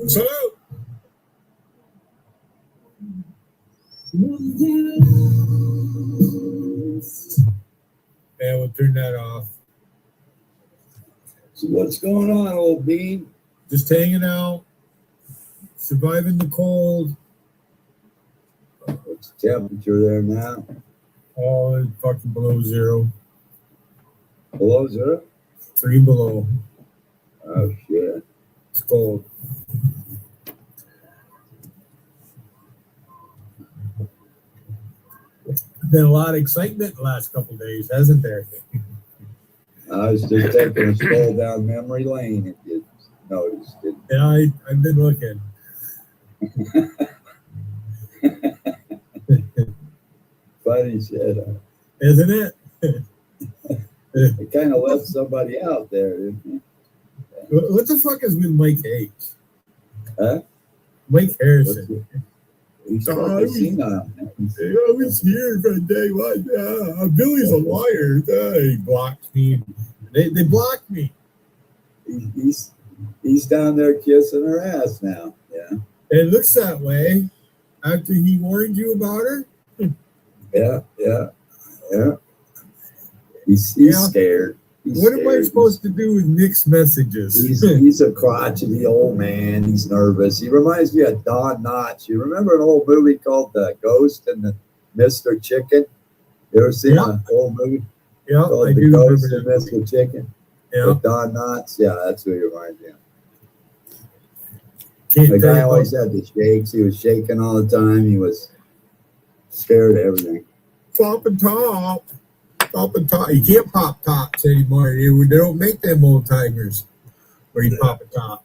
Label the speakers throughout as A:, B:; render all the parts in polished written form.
A: Salute. Yeah, we'll turn that off.
B: So what's going on, old bean?
A: Just hanging out, surviving the cold.
B: What's the temperature there now?
A: Oh, it's fucking below zero.
B: Below zero?
A: 3 below.
B: Oh, shit.
A: It's cold. Been a lot of excitement the last couple of days, hasn't there?
B: I was just taking a stroll down memory lane, if you noticed it.
A: Yeah, I've been looking.
B: Funny shit, huh?
A: Isn't it?
B: It kind of left somebody out there, didn't it?
A: What the fuck is with Mike Hayes?
B: Huh?
A: Mike Harrison.
B: He's
A: I
B: fucking senile.
A: I was here for day one. Billy's a liar. He blocked me. They blocked me.
B: He's down there kissing her ass now. Yeah.
A: It looks that way. After he warned you about her.
B: Yeah. He's scared.
A: What am I supposed to do with Nick's messages?
B: He's a crotchety old man. He's nervous. He reminds me of Don Knotts. You remember an old movie called The Ghost and the Mr. Chicken? You ever seen an old movie?
A: Yeah,
B: called
A: I
B: The
A: do
B: Ghost
A: remember
B: and
A: that.
B: Mr. Chicken?
A: Yeah.
B: With Don Knotts? Yeah, that's who he reminds me of.
A: Can't
B: The
A: tell
B: guy
A: you
B: always had the shakes. He was shaking all the time. He was scared of everything.
A: Top and top. Top and top. You can't pop tops anymore. They don't make them old timers where you pop a top.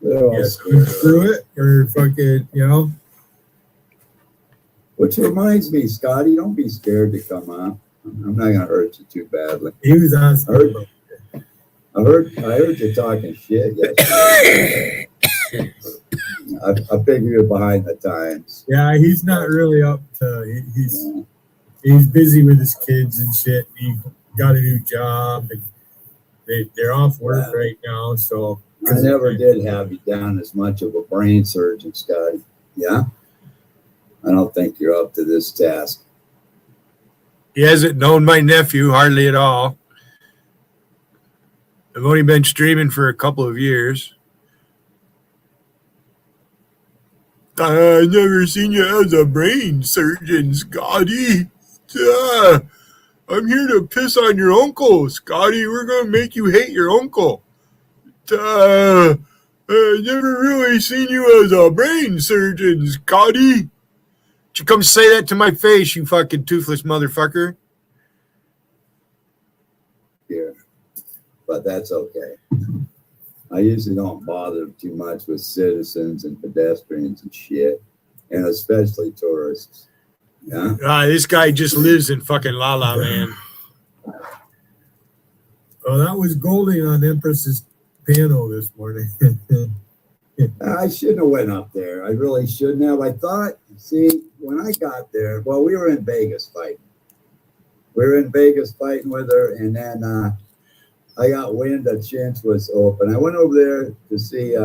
B: Yeah,
A: screw it or fucking,
B: Which reminds me, Scotty, don't be scared to come out. I'm not gonna hurt you too badly.
A: He was asking.
B: I heard you talking shit yesterday. I figure you're behind the times.
A: Yeah, he's not really up to. He's busy with his kids and shit. He got a new job and they're off work right now. So
B: I never did have you down as much of a brain surgeon, Scotty. Yeah, I don't think you're up to this task.
C: He hasn't known my nephew hardly at all. I've only been streaming for a couple of years. I never seen you as a brain surgeon, Scotty. I'm here to piss on your uncle, Scotty. We're going to make you hate your uncle. I never really seen you as a brain surgeon, Scotty. Did you come say that to my face, you fucking toothless motherfucker?
B: Yeah, but that's okay. I usually don't bother too much with citizens and pedestrians and shit, and especially tourists. Yeah.
C: This guy just lives in fucking La La Land.
A: Oh, that was Goldie on Empress's panel this morning.
B: I shouldn't have went up there. I really shouldn't have. I thought, when I got there, well, we were in Vegas fighting. We were in Vegas fighting with her, and then I got wind that Chintz was open. I went over there to see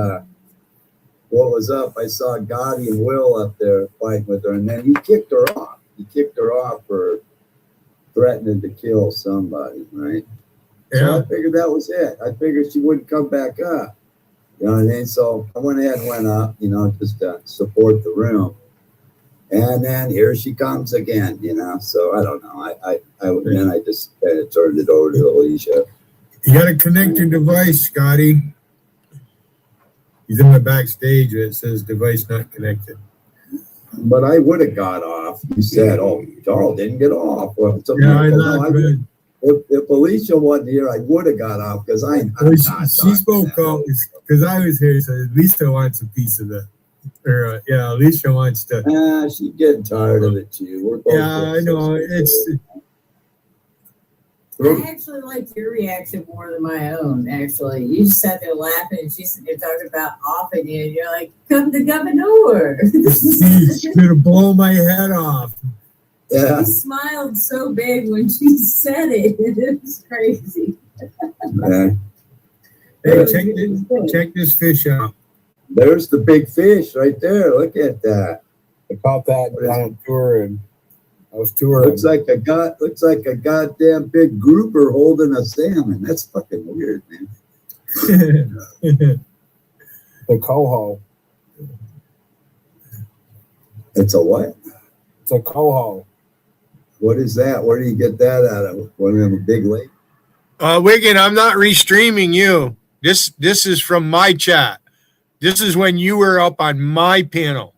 B: what was up. I saw Gotti and Will up there fighting with her, and then he kicked her off. He kicked her off for threatening to kill somebody, right?
A: Yeah.
B: So I figured that was it. I figured she wouldn't come back up. You know what I mean? So I went ahead and went up, just to support the room. And then here she comes again, So I don't know. Then I just kind of turned it over to Alicia.
A: You got to connect your device, Scotty. He's in the backstage and it says device not connected.
B: But I would have got off. You said, Charles didn't get off. Well, if Alicia wasn't here, I would have got off because
A: she spoke up because I was here. So Alicia wants a piece of the. Alicia wants to.
B: She's getting tired of it too. We're both
A: I know.
D: I actually liked your reaction more than my own, actually. You just sat there laughing and she's sitting there talking about offing you, and you're like, come to governor.
A: She's going to blow my head off.
B: Yeah.
D: She smiled so big when she said it. It was crazy.
B: Yeah.
A: Hey, check this fish out.
B: There's the big fish right there. Look at that.
E: I caught that on a tour, and I was touring.
B: Looks like a goddamn big grouper holding a salmon. That's fucking weird, man.
E: The coho.
B: It's a what?
E: It's a coho.
B: What is that? Where do you get that out of? One of them big lake?
C: Wigan, I'm not restreaming you. This is from my chat. This is when you were up on my panel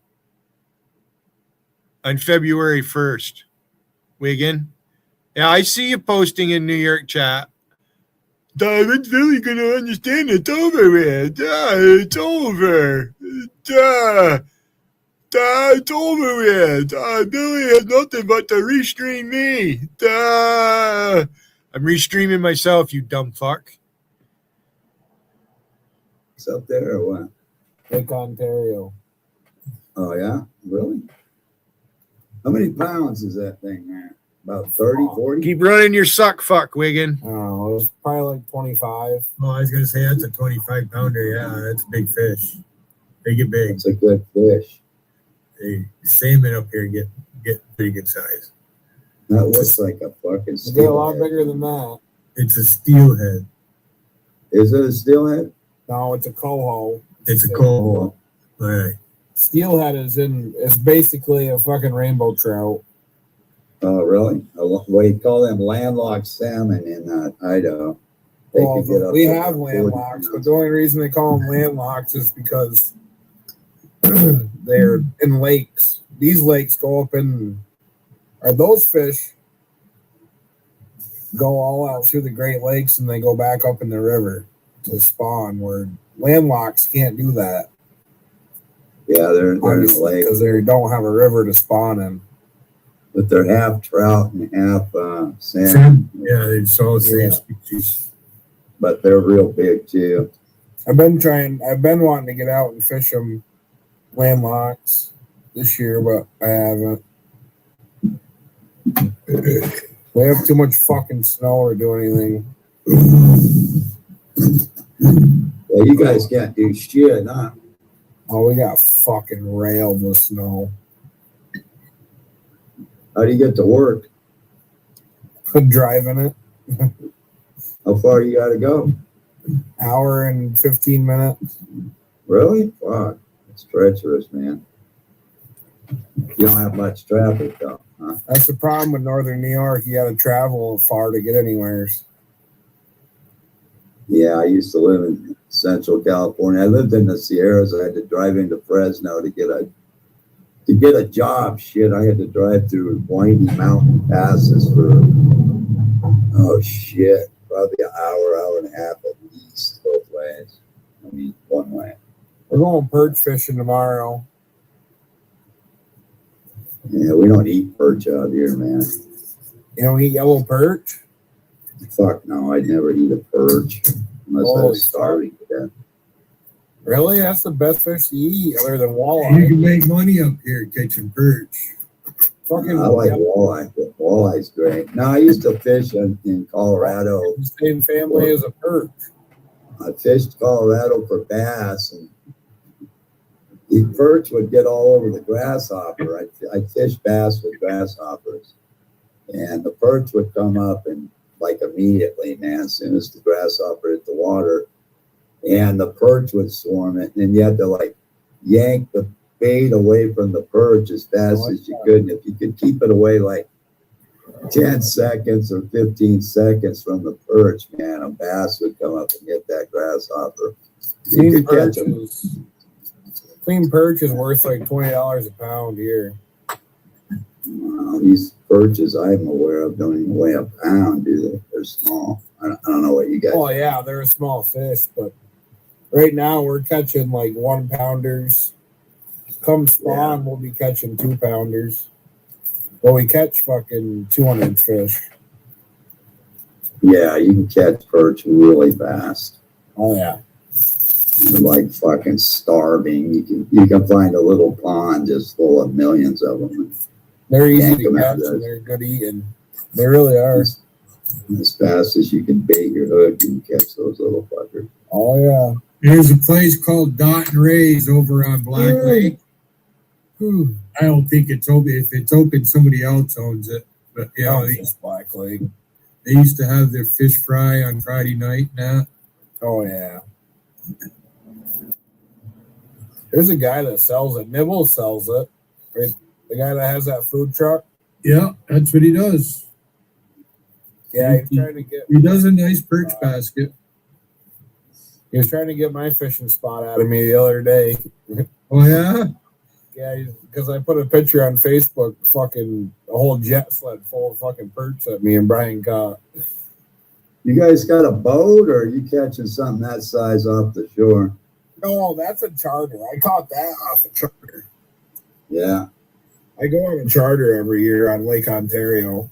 C: on February 1st. Wigan. Yeah, I see you posting in New York chat. David's really going to understand it's over with. It's over. It's over with. Billy has nothing but to restream me. I'm restreaming myself, you dumb fuck.
B: It's up there or what?
E: Lake Ontario.
B: Oh, yeah? Really? How many pounds is that thing, man? About 30, 40?
C: Keep running your suck fuck, Wigan.
E: I don't know. It was probably like 25.
A: Oh, I was gonna say that's a 25-pounder. Yeah, that's a big fish. They get big.
B: It's a good fish.
A: The salmon up here get pretty good size.
B: That looks like a fucking
E: They get a lot
B: steelhead.
E: bigger than that.
A: It's a steelhead.
B: Is it a steelhead?
E: No, it's a coho.
A: It's a coho. All right.
E: Steelhead is basically a fucking rainbow trout.
B: Oh, really? We call them landlocked salmon in Idaho. They
E: Well,
B: could get up
E: we
B: to
E: have
B: 40
E: landlocks, but
B: pounds.
E: the only reason they call them landlocks is because they're in lakes. These lakes go up in, or those fish go all out through the Great Lakes and they go back up in the river to spawn, where landlocks can't do that.
B: Yeah, they're in the lake,
E: Because they don't have a river to spawn in.
B: but they're half trout and half salmon.
A: Yeah, it's all the same
E: Yeah.
A: species.
B: But they're real big too.
E: I've been wanting to get out and fish them landlocks this year, but I haven't. We have too much fucking snow to do anything.
B: Well, you guys can't do shit, huh?
E: Oh, we got fucking railed with snow.
B: How do you get to work?
E: Driving it,
B: How far you got to go?
E: hour and 15 minutes.
B: Really? Fuck. It's treacherous, man. You don't have much traffic, though, huh?
E: That's the problem with northern New York. You got to travel far to get anywhere.
B: Yeah, I used to live in Central California. I lived in the Sierras. I had to drive into Fresno to get a job. Shit, I had to drive through windy mountain passes for probably an hour and a half at least, both ways. I mean, one way.
E: We're going perch fishing tomorrow.
B: Yeah, we don't eat perch out here, man.
E: You don't eat yellow perch?
B: Fuck no, I'd never eat a perch unless I
E: Holy
B: was starving to death.
E: Really? That's the best fish to eat, other than
A: You
E: walleye.
A: can make money up here catching perch.
E: Fucking
B: I like walleye. But walleye's great. No, I used to fish in Colorado.
E: the same family as a perch.
B: I fished Colorado for bass, and the perch would get all over the grasshopper. I fished bass with grasshoppers, and the perch would come up and like immediately, man, as soon as the grasshopper hit the water, and the perch would swarm it, and you had to like yank the bait away from the perch as fast as you could. And if you could keep it away like 10 seconds or 15 seconds from the perch, man, a bass would come up and hit that grasshopper. You
E: Clean
B: could
E: perch
B: catch 'em.
E: is worth like $20 a pound here.
B: These perches I'm aware of don't even weigh a pound, do they? They're small. I don't know what you guys.
E: Oh yeah, they're a small fish, but right now we're catching like 1 pounders. Come spawn, we'll be catching 2 pounders. Well, we catch fucking 200 fish.
B: Yeah, you can catch perch really fast.
E: Oh yeah.
B: You're like fucking starving. You can find a little pond just full of millions of them.
E: They're easy
B: Yank
E: to
B: 'em out
E: catch
B: of
E: and
B: those.
E: they're good eating. They really are.
B: As fast as you can bait your hook, you can catch those little fuckers.
E: Oh yeah.
A: There's a place called Dot and Ray's over on Black Lake. I don't think it's open. If it's open, somebody else owns it. But yeah,
E: Oh, it's Black Lake.
A: they used to have their fish fry on Friday night now.
E: Oh yeah. There's a guy that sells it. Nibble sells it. Right? The guy that has that food truck.
A: Yeah, that's what he does.
E: Yeah, he's trying to get.
A: He does a nice perch basket.
E: He was trying to get my fishing spot out of me the other day.
A: Oh yeah,
E: Yeah, because I put a picture on Facebook, fucking a whole jet sled full of fucking perch that me and Brian caught.
B: You guys got a boat, or are you catching something that size off the shore?
E: No, that's a charter. I caught that off a charter.
B: Yeah.
E: I go on a charter every year on Lake Ontario.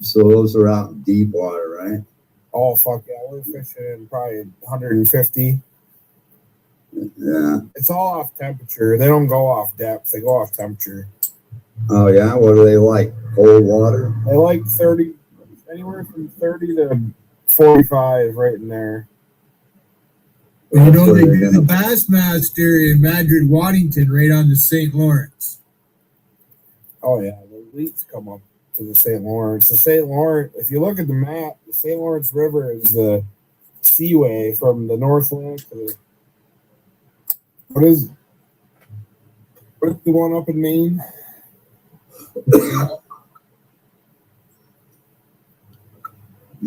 B: So those are out in deep water, right?
E: Oh fuck yeah, we're fishing in probably 150.
B: Yeah.
E: It's all off temperature. They don't go off depth. They go off temperature.
B: Oh yeah. What are they like? Cold water?
E: They like 30, anywhere from 30 to 45, right in there.
A: well, you know
B: That's
A: they
B: where
A: do
B: they're
A: the
B: gonna-
A: Bassmaster in Madrid, Waddington, right on the St. Lawrence.
E: Oh yeah, the leaks come up to the St. Lawrence. The St. Lawrence, if you look at the map, the St. Lawrence River is the seaway from the North Atlantic to the. What's the one up in Maine?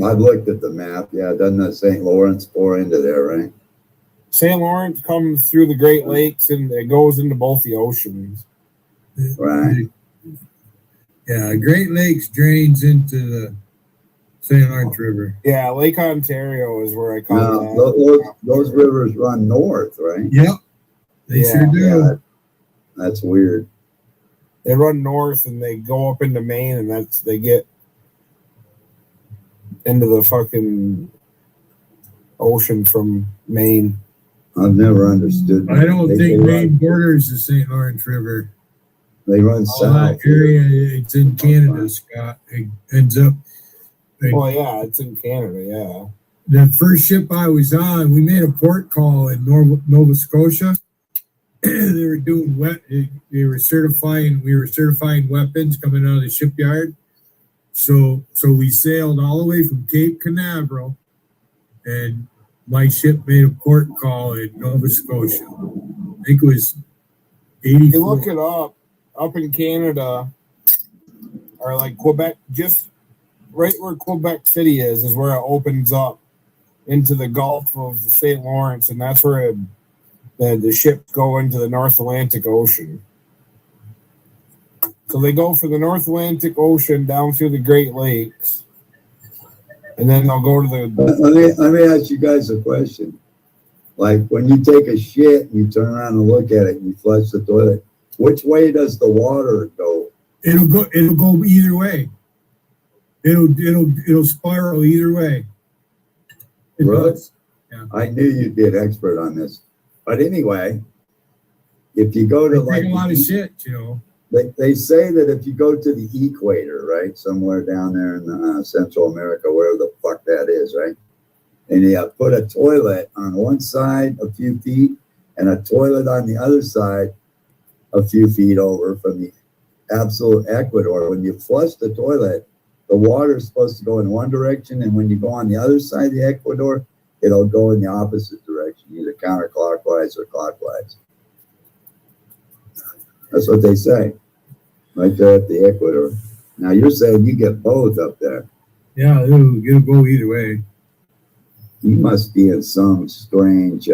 B: I've looked at the map. Yeah, doesn't the St. Lawrence pour into there, right?
E: St. Lawrence comes through the Great Lakes and it goes into both the oceans.
B: Right.
A: Yeah, Great Lakes drains into the St. Lawrence River.
E: Yeah, Lake Ontario is where I caught
B: Now,
E: that.
B: those rivers run north, right?
A: Yep, they
E: Yeah,
A: sure do.
B: Yeah. That's weird.
E: They run north and they go up into Maine, and they get into the fucking ocean from Maine.
B: I've never understood.
A: I don't
B: They
A: think
B: run-
A: Maine borders the St. Lawrence River.
B: They run
A: All that
B: south.
A: area, it's in Canada, Scott. It ends up.
E: Well, yeah, it's in Canada, yeah.
A: The first ship I was on, we made a port call in Nova Scotia. They were doing we were certifying weapons coming out of the shipyard. So we sailed all the way from Cape Canaveral, and my ship made a port call in Nova Scotia. I think it was
E: You look
A: 84.
E: it up in Canada, or like Quebec, just right where Quebec City is where it opens up into the Gulf of the St. Lawrence, and that's where the ships go into the North Atlantic Ocean. So they go from the North Atlantic Ocean down through the Great Lakes, and then they'll go to the.
B: Let me ask you guys a question. Like when you take a shit, you turn around and look at it, and you flush the toilet. Which way does the water go?
A: It'll go either way. It'll spiral either way. It
B: Really?
A: does.
B: I knew you'd be an expert on this. But anyway, if you go to
A: They
B: like
A: take a lot of shit, you know.
B: they say that if you go to the equator, right, somewhere down there in Central America, wherever the fuck that is, right, and you put a toilet on one side a few feet and a toilet on the other side a few feet over from the absolute equator. When you flush the toilet, the water is supposed to go in one direction, and when you go on the other side of the equator, it'll go in the opposite direction, either counterclockwise or clockwise. That's what they say, right there at the equator. Now you're saying you get both up there.
A: Yeah, it'll go either way.
B: You must be in some strange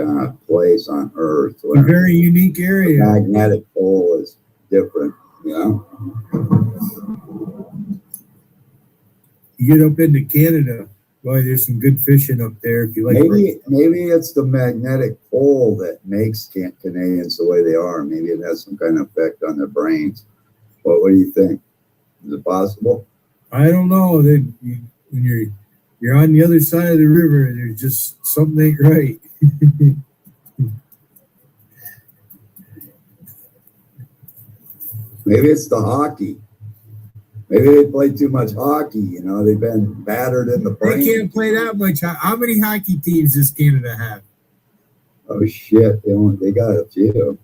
B: place on Earth
A: A
B: where
A: very unique
B: the
A: area.
B: magnetic pole is different. You know,
A: You get up into Canada, boy, there's some good fishing up there if you like.
B: maybe it's the magnetic pole that makes Canadians the way they are. Maybe it has some kind of effect on their brains. Well, what do you think? Is it possible?
A: I don't know. When you're on the other side of the river, there's just something ain't right.
B: Maybe it's the hockey. Maybe they play too much hockey. You know, they've been battered in the brain.
A: They can't play that much. How many hockey teams does Canada have
B: Oh shit! They got a few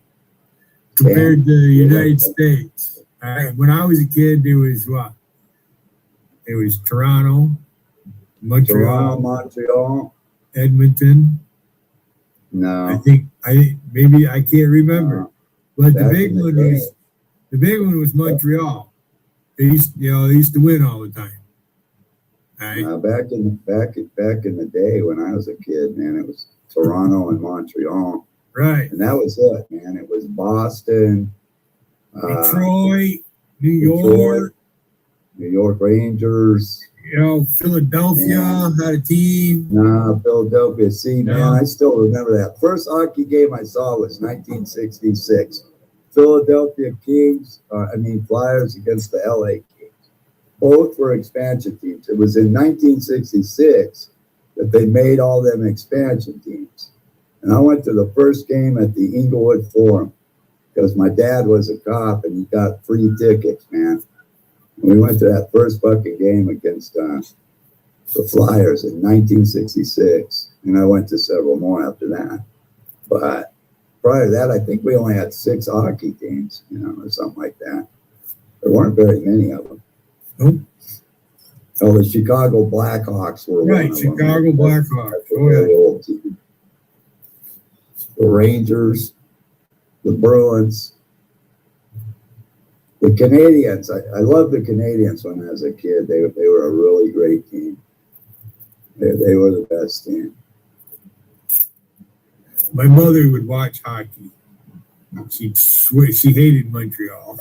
A: compared to the United States? All right. When I was a kid, there was what? It was Toronto, Montreal,
B: Montreal.
A: Edmonton. I
B: No,
A: think I can't remember, but the
B: back
A: big
B: in the
A: one
B: day.
A: was Montreal. They used to win all the time. All right.
B: back in the day when I was a kid, man, it was Toronto and Montreal,
A: Right.
B: and that was it, man. It was Boston,
A: Detroit, New
B: Detroit,
A: York,
B: New York Rangers.
A: Philadelphia had a team.
B: Philadelphia. See, man,
A: No.
B: I still remember that. First hockey game I saw was 1966. Philadelphia Flyers against the LA Kings. Both were expansion teams. It was in 1966 that they made all them expansion teams. And I went to the first game at the Inglewood Forum because my dad was a cop and he got free tickets, man. And we went to that first fucking game against the Flyers in 1966. And I went to several more after that. But prior to that, I think we only had 6 hockey teams, or something like that. There weren't very many of them.
A: Nope.
B: Oh, the Chicago Blackhawks were
A: Right,
B: one of
A: Chicago
B: them.
A: Blackhawks.
B: That's a
A: Oh, yeah.
B: very old team. The Rangers, the Bruins, the Canadians. I loved the Canadians when I was a kid. They were a really great team. They were the best team.
A: My mother would watch hockey. She'd swear she hated Montreal.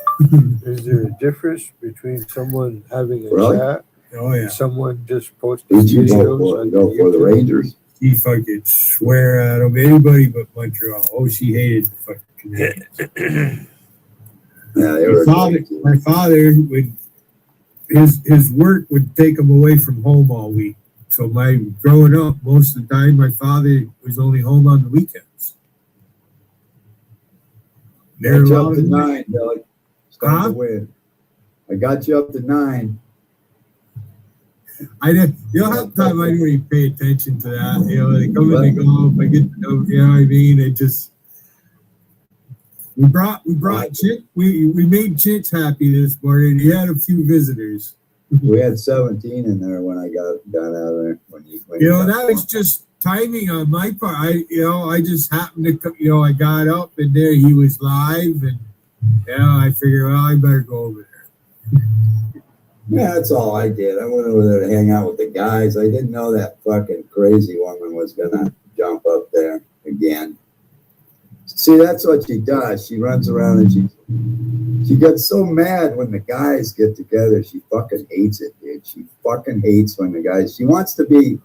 F: Is there a difference between someone having a
B: Really?
F: chat
A: Oh yeah.
F: and someone just posting
B: Did you
F: videos on
B: go for the
F: YouTube?
B: Rangers?
A: She fucking swear at them. Anybody but Montreal. Oh, she hated the fucking Canadians.
B: Yeah, they were a great team.
A: My father would his work would take him away from home all week. So growing up, most of the time, my father was only home on the weekends.
B: I got you up to 9, Billy. Starting to win. I got you up to 9.
A: I didn't. Half the time I didn't even pay attention to that. They come in, they go up. I get, you know what I mean. It just we brought Chit. We made Chit's happy this morning. He had a few visitors.
B: We had 17 in there when I got out of there.
A: That was just timing on my part. I just happened to, I got up and there he was live, and I figured, well, I better go over there.
B: Yeah, that's all I did. I went over there to hang out with the guys. I didn't know that fucking crazy woman was gonna jump up there again. See, that's what she does. She runs around and she gets so mad when the guys get together. She fucking hates it, dude. She fucking hates when the guys. She wants to be in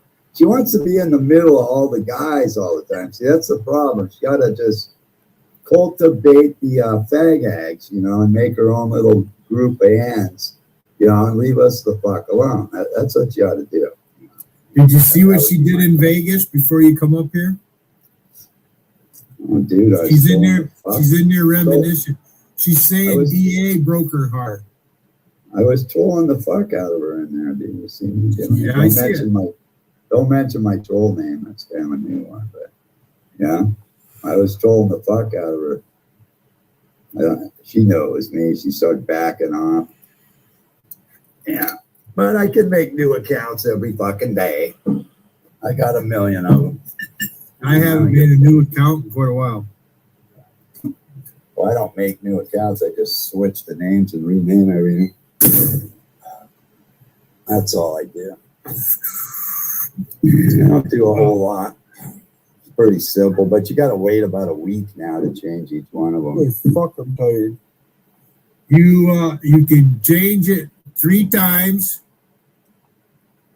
B: the middle of all the guys all the time. See, that's the problem. She gotta just cultivate the fag hags, and make her own little group of ants. And leave us the fuck alone. That's what you ought to do.
A: Did you see what she did in Vegas before you come up here?
B: Oh, dude,
A: She's in there. She's in there reminiscing. She's saying BA broke her heart.
B: I was trolling the fuck out of her in there. Did you see me?
A: Yeah, I see it.
B: Don't mention my troll name. That's kind of a new one, but yeah, I was trolling the fuck out of her. She knew it was me. She started backing off. Yeah, but I can make new accounts every fucking day. I got 1 million of them.
A: I haven't made a new account in quite a while.
B: Well, I don't make new accounts. I just switch the names and rename everything. That's all I do. I don't do a whole lot. It's pretty simple, but you got to wait about a week now to change each one of them.
E: Holy fuck, I'm tired.
A: You can change it 3 times,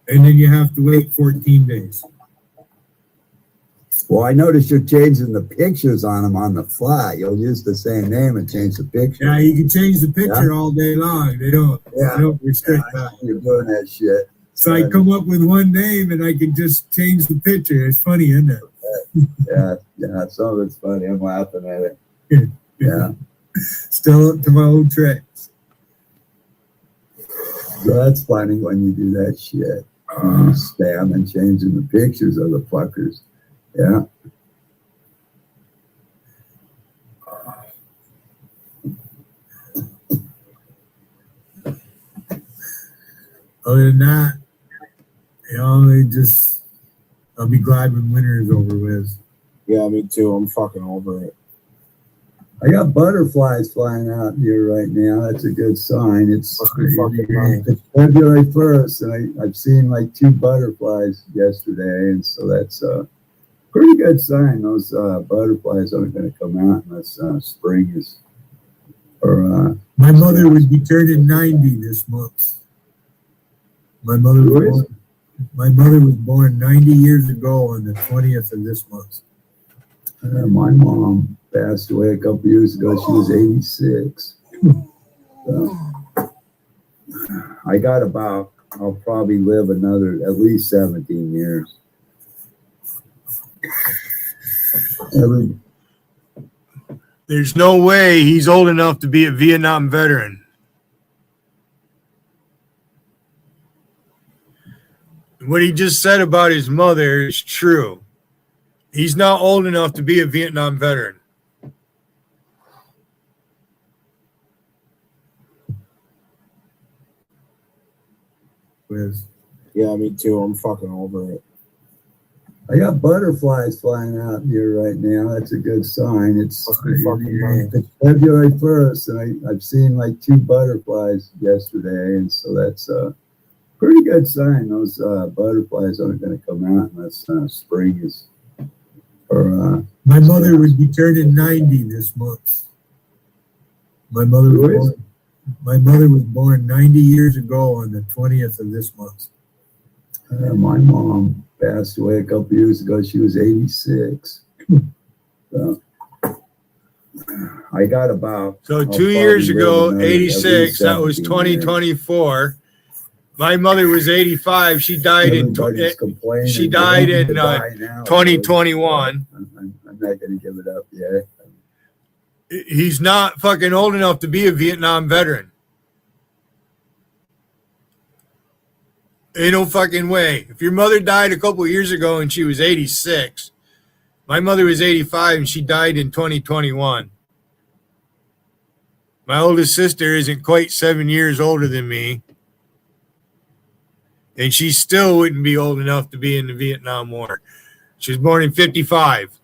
A: and then you have to wait 14 days.
B: Well, I noticed you're changing the pictures on them on the fly. You'll use the same name and change the picture.
A: Yeah, you can change the picture all day long. They don't restrict that.
B: You're doing that shit.
A: So I come up with one name and I can just change the picture. It's funny, isn't it?
B: Yeah. Some of it's funny. I'm laughing at it. Yeah.
A: Still up to my old tricks.
B: So that's funny when you do that shit. You spam and changing the pictures of the fuckers. Yeah.
A: Other than that, I'll be glad when winter is over with.
E: Yeah, me too. I'm fucking over it.
B: I got butterflies flying out here right now. That's a good sign. It's
E: Fucking nice.
B: February 1st, and I've seen like 2 butterflies yesterday, and so that's a pretty good sign. Those butterflies aren't going to come out unless spring is. Or
A: My mother would be turning 90 this month. My mother was born 90 years ago on the 20th of this month.
B: my mom passed away a couple years ago. She was 86. So, I got I'll probably live another at least 17 years.
C: There's no way he's old enough to be a Vietnam veteran. What he just said about his mother is true. He's not old enough to be a Vietnam veteran.
E: Yeah, me too. I'm fucking over it.
B: I got butterflies flying out here right now. That's a good sign. It's
E: Fucking nice.
B: February 1st, and I've seen like 2 butterflies yesterday, and so that's a pretty good sign. Those butterflies aren't going to come out unless spring is. Or
A: my mother would be turning 90 this month. My mother was born 90 years ago on the 20th of this month.
B: my mom passed away a couple years ago. She was 86. So, I got
C: So 2 years ago, 86, that was 2024. My mother was 85. She died in 2021.
B: I'm not going to give it up yet.
C: He's not fucking old enough to be a Vietnam veteran. Ain't no fucking way. If your mother died a couple years ago and she was 86, my mother was 85 and she died in 2021. My oldest sister isn't quite 7 years older than me. And she still wouldn't be old enough to be in the Vietnam War. She was born in 55.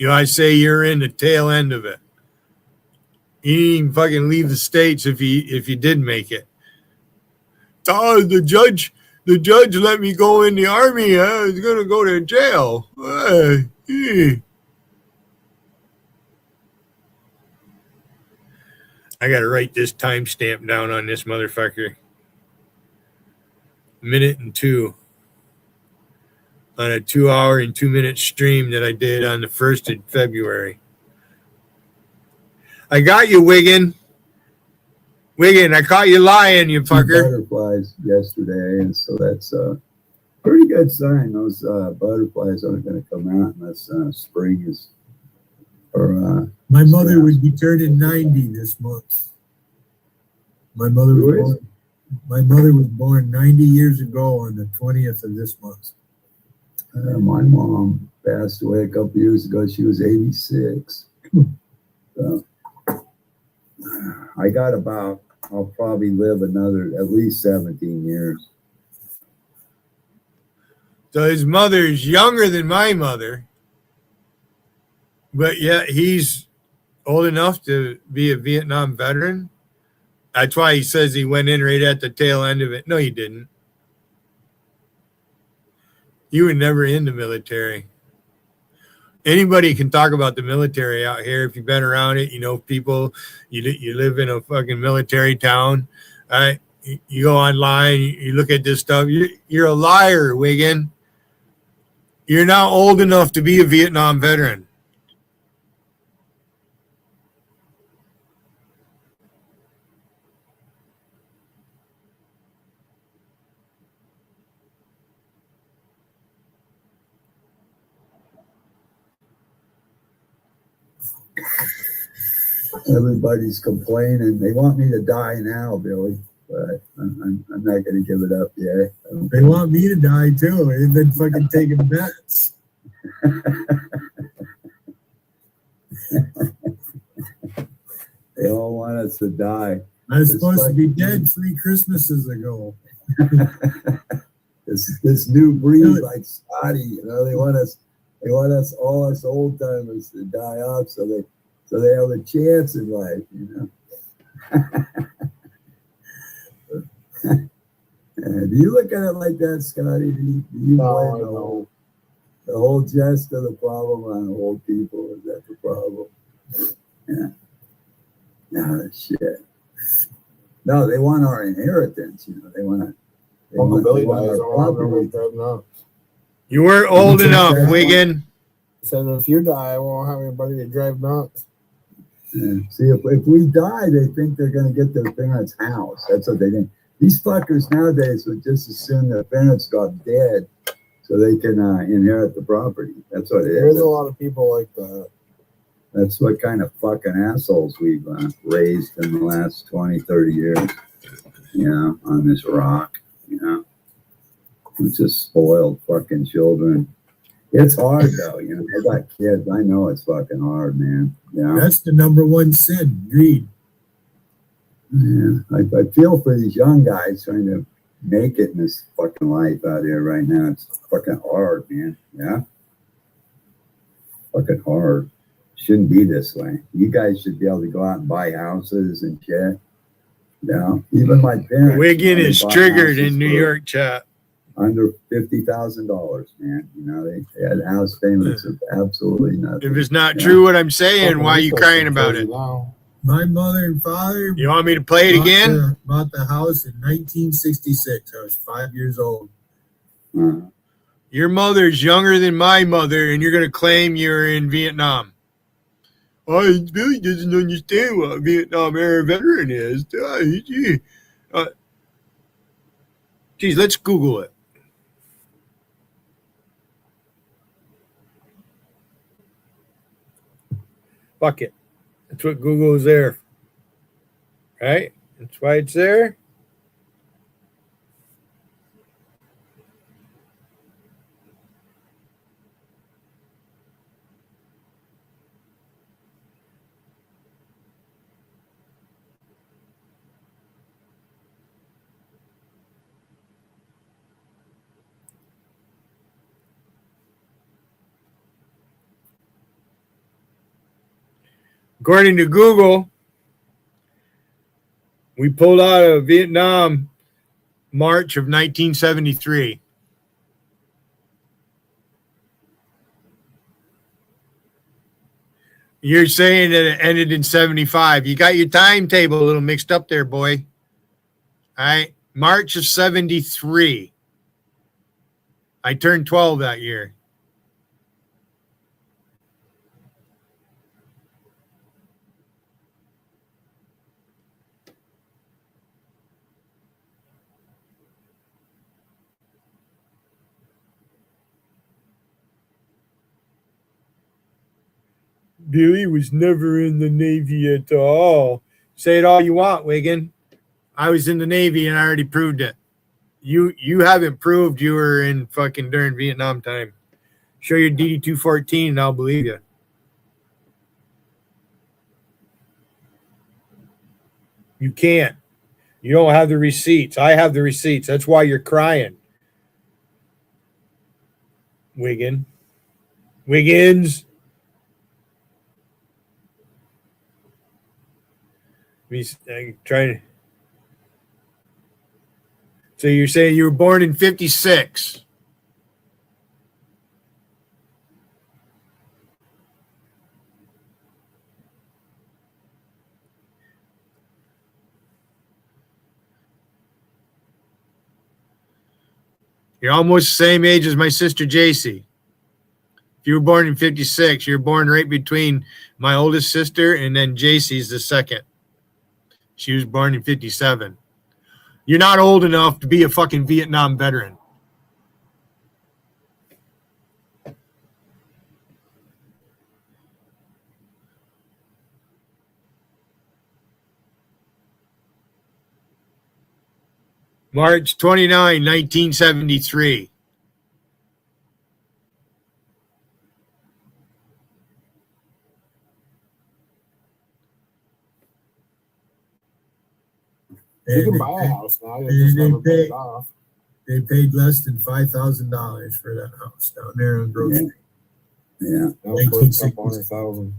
C: I say you're in the tail end of it. You didn't even fucking leave the States if you did make it. Oh, the judge let me go in the army. I was gonna go to jail. I gotta write this timestamp down on this motherfucker. 1:02 on a 2-hour and 2-minute stream that I did on the 1st of February. I got you, Wiggin. I caught you lying, you fucker.
B: Butterflies yesterday, and so that's a pretty good sign. Those butterflies aren't going to come out unless spring is. Or
A: my mother would be turning 90 this month. My mother was born 90 years ago on the 20th of this month.
B: my mom passed away a couple years ago. She was 86. So, I got I'll probably live another at least 17 years.
C: So his mother's younger than my mother, but yet he's old enough to be a Vietnam veteran. That's why he says he went in right at the tail end of it. No, you didn't. You were never in the military. Anybody can talk about the military out here. If you've been around it, you know people. You live in a fucking military town. Right? You go online, you look at this stuff. You're a liar, Wiggin. You're not old enough to be a Vietnam veteran.
B: Everybody's complaining. They want me to die now, Billy, but I'm not going to give it up yet.
A: They want me to die too. They've been fucking taking bets.
B: They all want us to die.
A: I was supposed to be dead 3 Christmases ago.
B: This new breed like Scotty, you know, they want us all us old timers to die off so they have a chance in life, you know. Do you look at it like that, Scotty? Do you blame the whole jest of the problem on old people? Is that the problem? Yeah. No, shit. No, they want our inheritance, you know. They want
E: Uncle Billy
B: our
E: dies, I won't have
B: property.
E: anybody driving nuts.
C: You weren't old enough, Wiggin.
E: I said, if you die, I won't have anybody to drive nuts.
B: Yeah. See, if we die, they think they're going to get their parents' house. That's what they think. These fuckers nowadays would just assume their parents got dead so they can inherit the property. That's what it is.
E: There's a lot of people like that.
B: That's what kind of fucking assholes we've raised in the last 20, 30 years, you know, on this rock, you know. It's just spoiled fucking children. It's hard, though, you know. I got kids. I know it's fucking hard, man. Yeah.
A: That's the number one sin, greed.
B: Yeah, I feel for these young guys trying to make it in this fucking life out here right now. It's fucking hard, man. Yeah. Fucking hard. Shouldn't be this way. You guys should be able to go out and buy houses and shit. Yeah. Even my parents.
C: Wiggin
B: you know,
C: is triggered in New York chat.
B: Under $50,000, man. You know, they had house payments of absolutely nothing.
C: If it's not true what I'm saying, why are you crying about it?
A: My mother and father
C: You want me to play it again?
A: bought the house in 1966. I was 5 years old.
C: Your mother's younger than my mother, and you're going to claim you're in Vietnam. Oh, Billy doesn't understand what a Vietnam era veteran is. Geez, let's Google it. Fuck it. That's what Google is there. Right? That's why it's there. According to Google, we pulled out of Vietnam March of 1973. You're saying that it ended in 75. You got your timetable a little mixed up there, boy. All right. March of 73. I turned 12 that year. Billy was never in the Navy at all. Say it all you want, Wiggin. I was in the Navy and I already proved it. You haven't proved you were in fucking during Vietnam time. Show your DD-214 and I'll believe you. You can't. You don't have the receipts. I have the receipts. That's why you're crying. Wiggins. I'm trying to. So you're saying you were born in 56. You're almost the same age as my sister JC. If you were born in 56, you're born right between my oldest sister and then JC's the second. She was born in 57. You're not old enough to be a fucking Vietnam veteran. March 29, 1973.
E: You can
A: And
E: buy a house now. You
A: and
E: just
A: they
E: never pay
A: pay-
E: it off.
A: they paid less than $5,000 for that house down there on Grove
B: Yeah.
A: Street.
B: Yeah.
E: Now it's worth a
A: 1960s.
E: couple $100,000.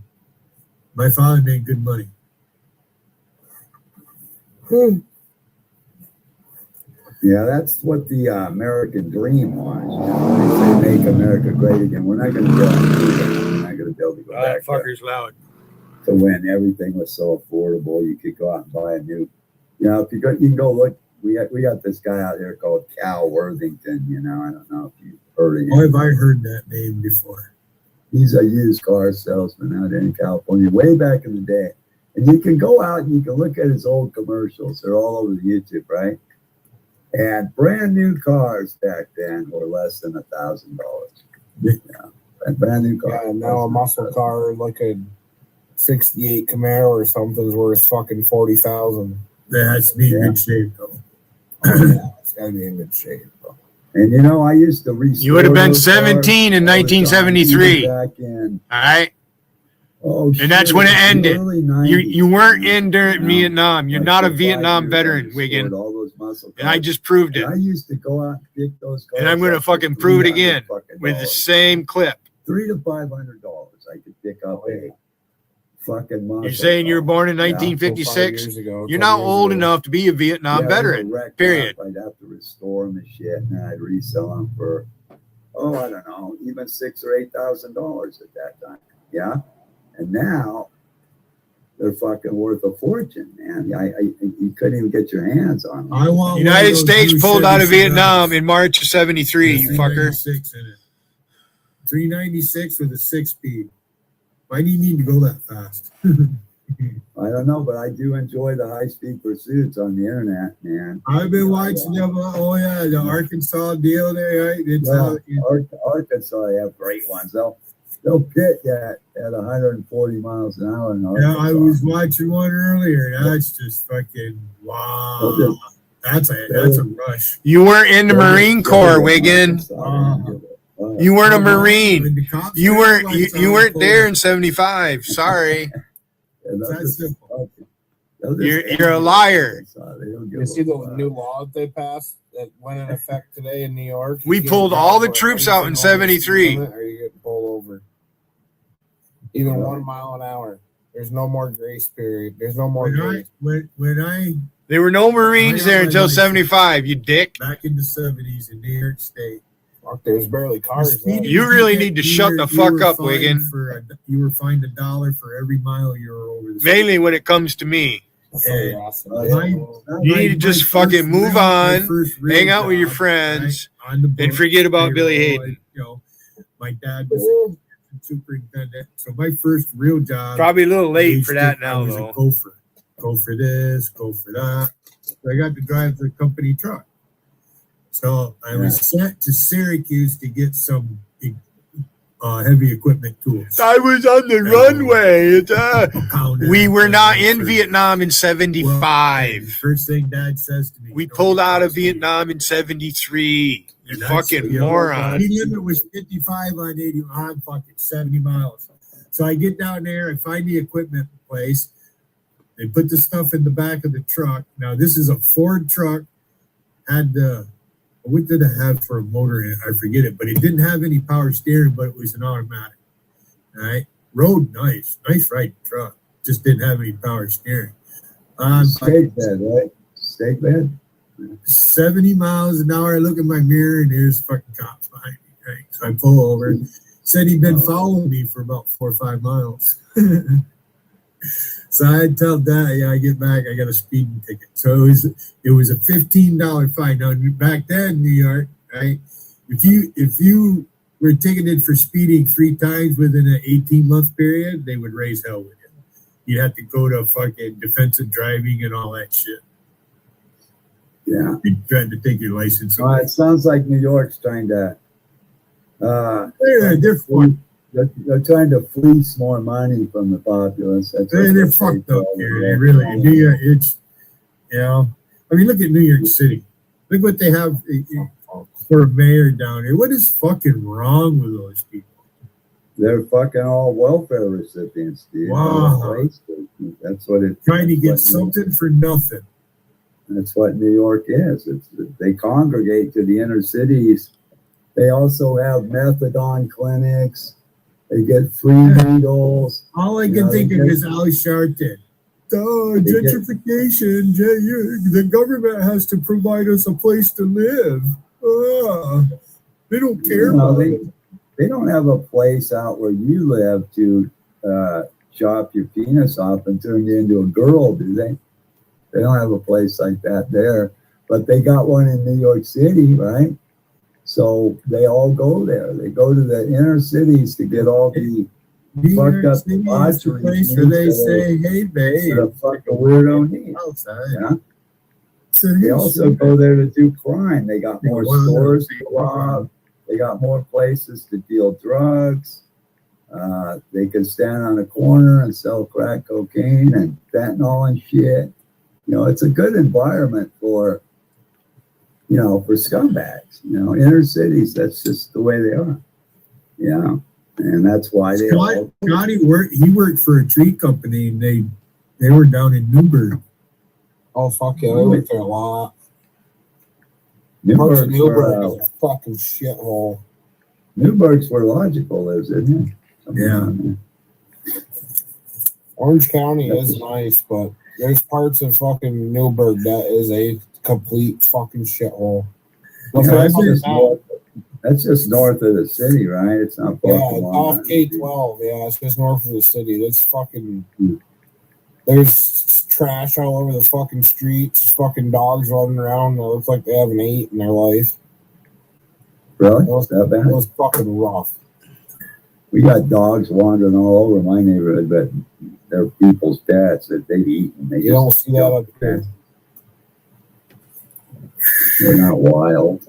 A: My father made good money.
B: Yeah, that's what the American dream was. You know, they say make America great again. We're not going to be able to do that. We're not going to be able to go
C: That
B: back there
C: fucker's loud.
B: to when everything was so affordable. You could go out and buy a new, you know, if you go, you can go look. We got this guy out here called Cal Worthington. You know, I don't know if you've heard of him.
A: Why have I heard that name before?
B: He's a used car salesman out in California, way back in the day. And you can go out and you can look at his old commercials. They're all over YouTube, right? And brand new cars back then were less than $1,000. Yeah, and brand new cars.
E: Yeah, and now a muscle car like a 68 Camaro or something's worth fucking 40,000.
A: That has to be in
B: Yeah.
A: good shape, though.
E: Oh, yeah, it's gotta be in good shape, bro.
B: And you know, I used to restore.
C: You would have been
B: those cars
C: 17 in
B: all the time,
C: 1973.
B: even back in,
C: All right.
B: oh,
C: And that's
B: shit,
C: when it
B: the
C: ended.
B: early
C: You
B: 90s,
C: you weren't
B: man.
C: in during
B: You know,
C: Vietnam. You're
B: like
C: not a
B: for 5
C: Vietnam
B: years, I
C: veteran,
B: restored
C: Wiggin.
B: all those muscle
C: And I
B: cars.
C: just proved
B: And
C: it.
B: I used to go out and pick those cars.
C: And I'm going to
B: up for
C: fucking prove it
B: $300
C: again
B: fucking
C: with the
B: dollars.
C: same clip.
B: $300 to $500. I could pick up a fucking muscle.
C: You're saying you were
B: car.
C: born in
B: Yeah.
C: 1956?
E: 5 years ago,
C: You're
E: 10
C: not
E: years
C: old
E: ago.
C: enough to be a Vietnam
B: Yeah, they were
C: veteran.
B: wrecked
C: Period.
B: up. I'd have to restore them and shit, and then I'd resell them for, oh, I don't know, even $6,000 or $8,000 at that time. Yeah, and now they're fucking worth a fortune, man. You couldn't even get your hands on them.
A: I want one of
C: United
A: those
C: States
A: new
C: pulled
A: Chevy
C: out of Vietnam
A: Silveras.
C: in March of 73, you fucker.
A: 396 in it. 396 with a 6-speed. Why do you need to go that fast?
B: I don't know, but I do enjoy the high-speed pursuits on the internet, man.
A: I've been watching them. Oh yeah, the Arkansas deal there. Right? It's
B: Well,
A: all,
B: Arkansas, they have great ones. They'll pit you at 140 miles an hour in Arkansas.
A: yeah, I was watching one earlier. That's just fucking wow. That's a rush.
C: You weren't in the Marine Corps, Wiggin. You weren't a Marine.
A: When the cops
C: You
A: turn
C: weren't
A: the lights
C: you
A: on,
C: weren't
A: pull
C: there
A: the-
C: in 75. Sorry.
A: That's simple.
C: You're a liar.
E: You see those new laws they passed that went in effect today in New York?
C: We
E: You get
C: pulled all the
E: for
C: troops out in
E: anything over the speed
C: 73.
E: limit, or you get pulled over. Even 1 mile an hour. There's no more grace period. There's no more grace.
A: When I
C: There were no Marines there until 75, you dick.
A: back in the 70s in New York State.
E: Fuck, there's barely cars.
A: Speeding
E: Left.
C: You really
A: ticket,
C: need to
A: you
C: shut
A: were-
C: the
A: you
C: fuck
A: were
C: up,
A: fined
C: Wiggin.
A: You were fined $1 for every mile you were over the speed.
C: Mainly when it comes to me.
A: Hey,
E: Awesome.
C: You need to just fucking move on, hang out with your friends,
A: right, on the
C: and
A: book,
C: forget about Billy
A: payroll,
C: Hayden.
A: You know, my dad was a superintendent, so my first real job.
C: Probably a little late
A: age
C: for that
A: I
C: now,
A: was a
C: though.
A: gopher. Go for this, go for that. So I got to drive the company truck. So I was sent to Syracuse to get some heavy equipment tools.
C: I was on the runway.
A: Pounder,
C: We were not in
A: for-
C: Vietnam in
A: Well,
C: 75.
A: first thing Dad says to me,
C: We
A: "Don't
C: pulled
A: get
C: out of
A: lost in
C: Vietnam in 73. You
A: And that's-
C: fucking
A: you know,
C: moron.
A: Speed limit was 55 on 80. I'm fucking 70 miles. So I get down there, I find the equipment place. They put the stuff in the back of the truck. Now this is a Ford truck. Had what did it have for a motor in it? I forget it, but it didn't have any power steering, but it was an automatic. All right, rode nice riding truck. Just didn't have any power steering.
B: Steak bed, right? Steak bed?
A: 70 miles an hour. I look in my mirror and there's fucking cops behind me. Right? So I pull over. Said he'd been following me for about 4 or 5 miles. So I tell Dad, yeah, I get back, I got a speeding ticket. So it was a $15 fine. Now back then in New York, right? If you were ticketed for speeding 3 times within an 18-month period, they would raise hell with you. You'd have to go to fucking defensive driving and all that shit.
B: Yeah.
A: They tried to take your license
B: Well,
A: away.
B: it sounds like New York's trying to.
A: They're fucked.
B: They're trying to fleece more money from the populace. That's what
A: They're
B: they
A: fucked
B: say
A: up
B: for
A: here.
B: all
A: They
B: the
A: really,
B: loans.
A: New York, it's, you know, I mean, look at New York City. Look what they have for a mayor down here. What is fucking wrong with those people?
B: They're fucking all welfare recipients, dude.
A: Wow.
B: That's what it.
A: Trying to get
B: that's what
A: something for nothing.
B: That's what New York is. They congregate to the inner cities. They also have methadone clinics. They get free needles.
A: All I can think of is Al Sharpton. Gentrification. The government has to provide us a place to live. They don't care about it.
B: They don't have a place out where you live to chop your penis off and turn you into a girl, do they? They don't have a place like that there. But they got one in New York City, right? So they all go there. They go to the inner cities to get all the fucked up debauchery.
A: Place where they say, "Hey, babe,
B: the fucking weirdo needs."
A: Outside.
B: Yeah. They also go there to do crime. They got more stores to rob. They got more places to deal drugs. They can stand on a corner and sell crack cocaine and fentanyl and shit. You know, it's a good environment for, you know, for scumbags. You know, inner cities, that's just the way they are. Yeah. And that's why they
A: Scotty worked for a tree company and they were down in Newburgh.
E: Oh, fuck yeah. I went there a lot.
B: Newburgh's
E: Newburgh is a fucking shithole.
B: Newburgh's where Logical lives, isn't it?
A: Yeah.
E: Orange County is nice, but there's parts of fucking Newburgh that is a complete fucking shithole.
B: Yeah, that's just north of the city, right? It's not far from
E: off K-12. Yeah, it's just north of the city. That's fucking. There's trash all over the fucking streets. Fucking dogs running around that look like they haven't ate in their life.
B: Really? That bad?
E: It was fucking rough.
B: We got dogs wandering all over my neighborhood, but they're people's pets that they've eaten. You
E: don't see that up here.
B: They're not wild.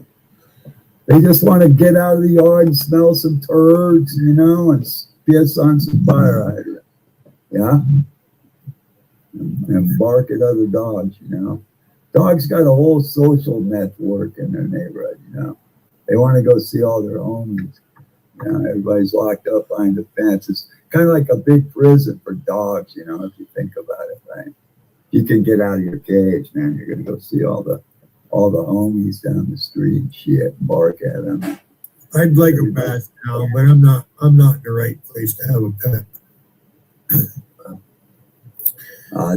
B: They just want to get out of the yard and smell some turds, you know, and piss on some fire hydrant. Yeah? And bark at other dogs, you know. Dogs got a whole social network in their neighborhood, you know. They want to go see all their homies. You know, everybody's locked up behind the fence. It's kind of like a big prison for dogs, you know, if you think about it, right? You can get out of your cage, man. You're going to go see all the homies down the street and shit and bark at them.
A: I'd like a bath now, but I'm not in the right place to have a pet.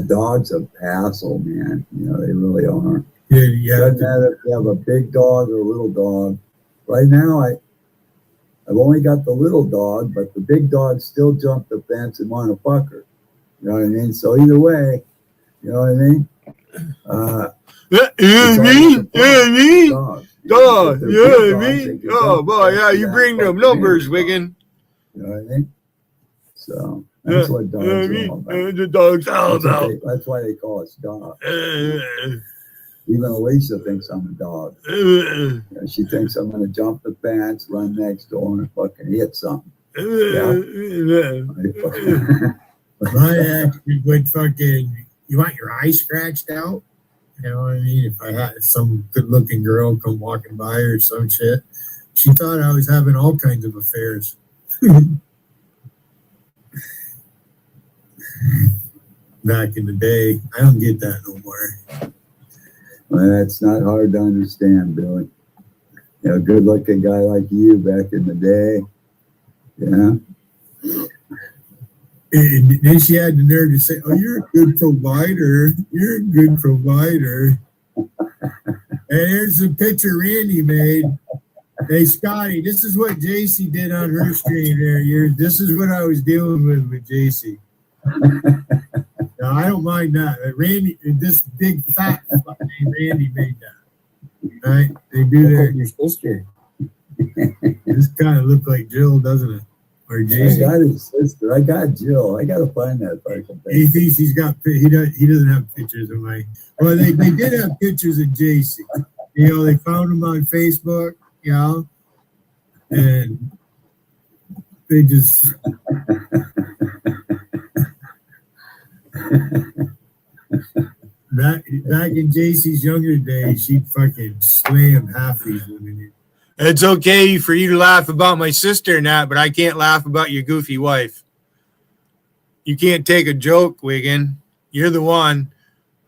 B: Dogs are hassle, man. You know, they really are.
A: Yeah.
B: Doesn't matter if you have a big dog or a little dog. Right now, I've only got the little dog, but the big dog still jumped the fence and want to fuck her. You know what I mean? So either way, you know what I mean?
C: Oh boy, yeah, you bring them numbers, Wiggin.
B: You know what I mean? So that's what dogs are all about.
C: The dog's all about.
B: That's why they call us dogs. Even Alicia thinks I'm a dog. You know, she thinks I'm going to jump the fence, run next door, and fucking hit something. Yeah.
A: My ex would fucking, you want your eye scratched out? You know what I mean? If I had some good looking girl come walking by or some shit, she thought I was having all kinds of affairs. Back in the day, I don't get that no more.
B: Well, it's not hard to understand, Billy. You know, a good looking guy like you back in the day. Yeah.
A: And then she had the nerve to say, "Oh, you're a good provider. You're a good provider." And here's the picture Randy made. Hey, Scotty, this is what JC did on her screen there. This is what I was dealing with JC. Now, I don't mind that. Randy, this big fat fuck named Randy made that. Right? They do their.
E: Your sister.
A: This kind of look like Jill, doesn't it? Or JC.
B: I got his sister. I got Jill. I got to find that fucking thing.
A: He thinks he's got. He doesn't have pictures of my. Well, they did have pictures of JC. You know, they found him on Facebook. You know, and they just. back in JC's younger days, she'd fucking slam half these women.
C: It's okay for you to laugh about my sister and that, but I can't laugh about your goofy wife. You can't take a joke, Wiggin. You're the one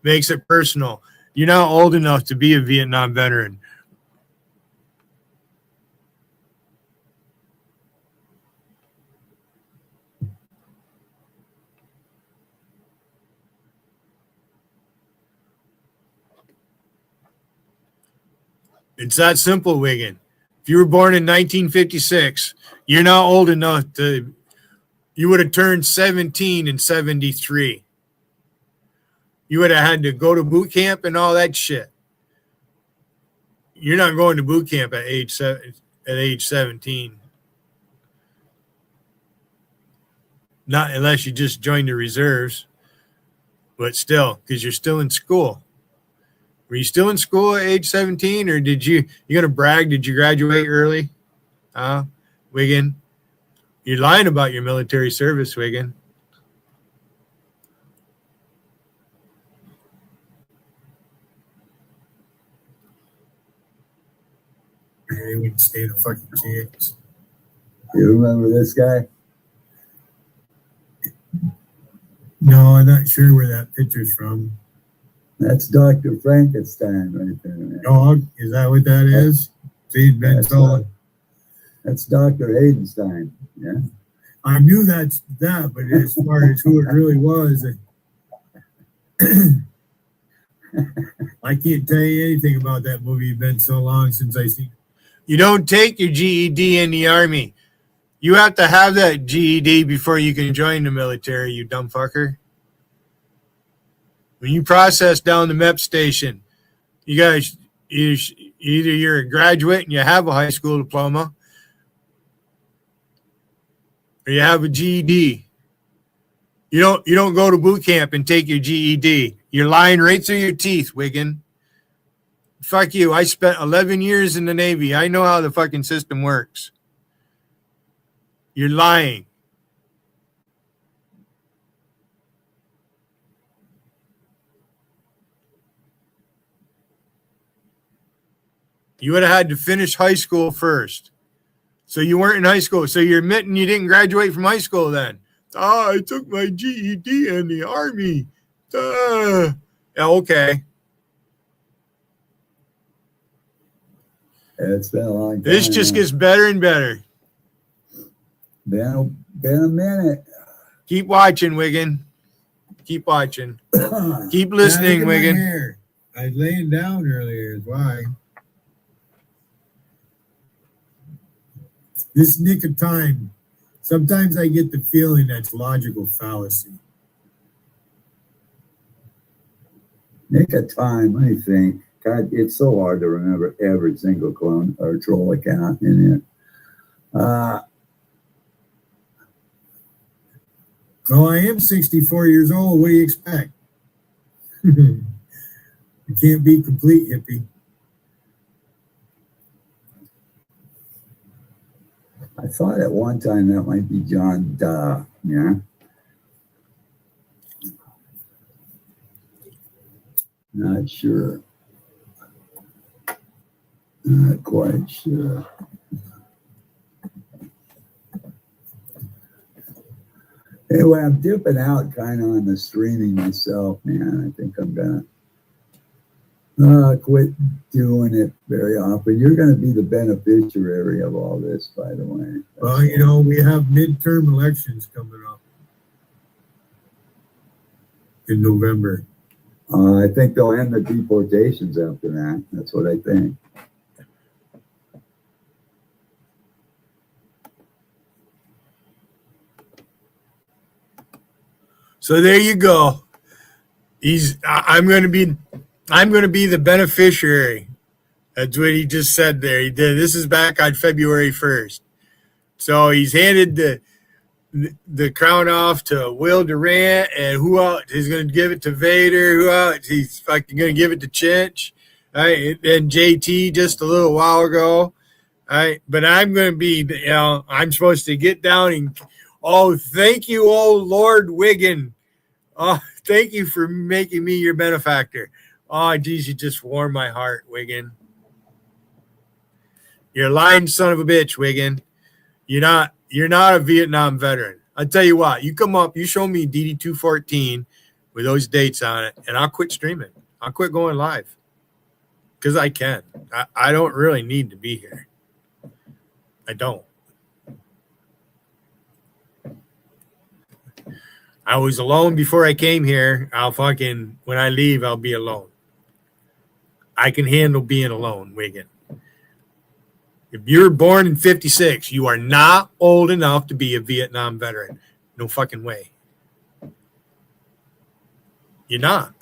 C: makes it personal. You're not old enough to be a Vietnam veteran. It's that simple, Wiggin. If you were born in 1956, you're not old enough to. You would have turned 17 in 73. You would have had to go to boot camp and all that shit. You're not going to boot camp at age 17. Not unless you just joined the reserves. But still, because you're still in school. Were you still in school at age 17, or you're going to brag, did you graduate early? Wiggin? You're lying about your military service, Wiggin.
A: They wouldn't stand a fucking chance.
B: You remember this guy?
A: No, I'm not sure where that picture's from.
B: That's Dr. Frankenstein right there. Man.
A: Dog? Is that what that is? See, Ben Solon.
B: That's Dr. Haydenstein. Yeah.
A: I knew that's that, but as far as who it really was, I can't tell you anything about that movie. It's been so long since I seen it.
C: You don't take your GED in the Army. You have to have that GED before you can join the military, you dumb fucker. When you process down the MEP station, you guys, either you're a graduate and you have a high school diploma, or you have a GED. You don't go to boot camp and take your GED. You're lying right through your teeth, Wiggin. Fuck you. I spent 11 years in the Navy. I know how the fucking system works. You're lying. You would have had to finish high school first. So you weren't in high school. So you're admitting you didn't graduate from high school then. I took my GED in the Army. Yeah, okay.
B: It's been a long time.
C: This just gets better and better.
B: Been a minute.
C: Keep watching, Wiggin. Keep watching. Keep listening, Wiggin.
A: I was laying down earlier is why. This nick of time, sometimes I get the feeling that's logical fallacy.
B: Nick of time, let me think. God, it's so hard to remember every single clone or troll account in it.
A: Well, I am 64 years old. What do you expect? You can't be complete hippie.
B: I thought at one time that might be John Duh, yeah? Not sure. Not quite sure. Anyway, I'm dipping out kind of on the streaming myself, man. I think I'm gonna quit doing it very often. You're gonna be the beneficiary of all this, by the way.
A: Well, you know, we have midterm elections coming up in November.
B: I think they'll end the deportations after that. That's what I think.
C: So there you go. I'm going to be the beneficiary. That's what he just said there. He did. This is back on February 1st. So he's handed the crown off to Will Durant, and who else? He's going to give it to Vader. Who else? He's fucking going to give it to Chinch. Right? And JT just a little while ago. All right? But I'm going to be, I'm supposed to get down and, thank you, oh Lord Wiggin. Oh, thank you for making me your benefactor. Oh, geez, you just warmed my heart, Wiggin. You're a lying son of a bitch, Wiggin. You're not a Vietnam veteran. I'll tell you what, you come up, you show me DD 214 with those dates on it, and I'll quit streaming. I'll quit going live. Because I can. I don't really need to be here. I don't. I was alone before I came here. When I leave, I'll be alone. I can handle being alone, Wiggin. If you're born in 56, you are not old enough to be a Vietnam veteran. No fucking way. You're not.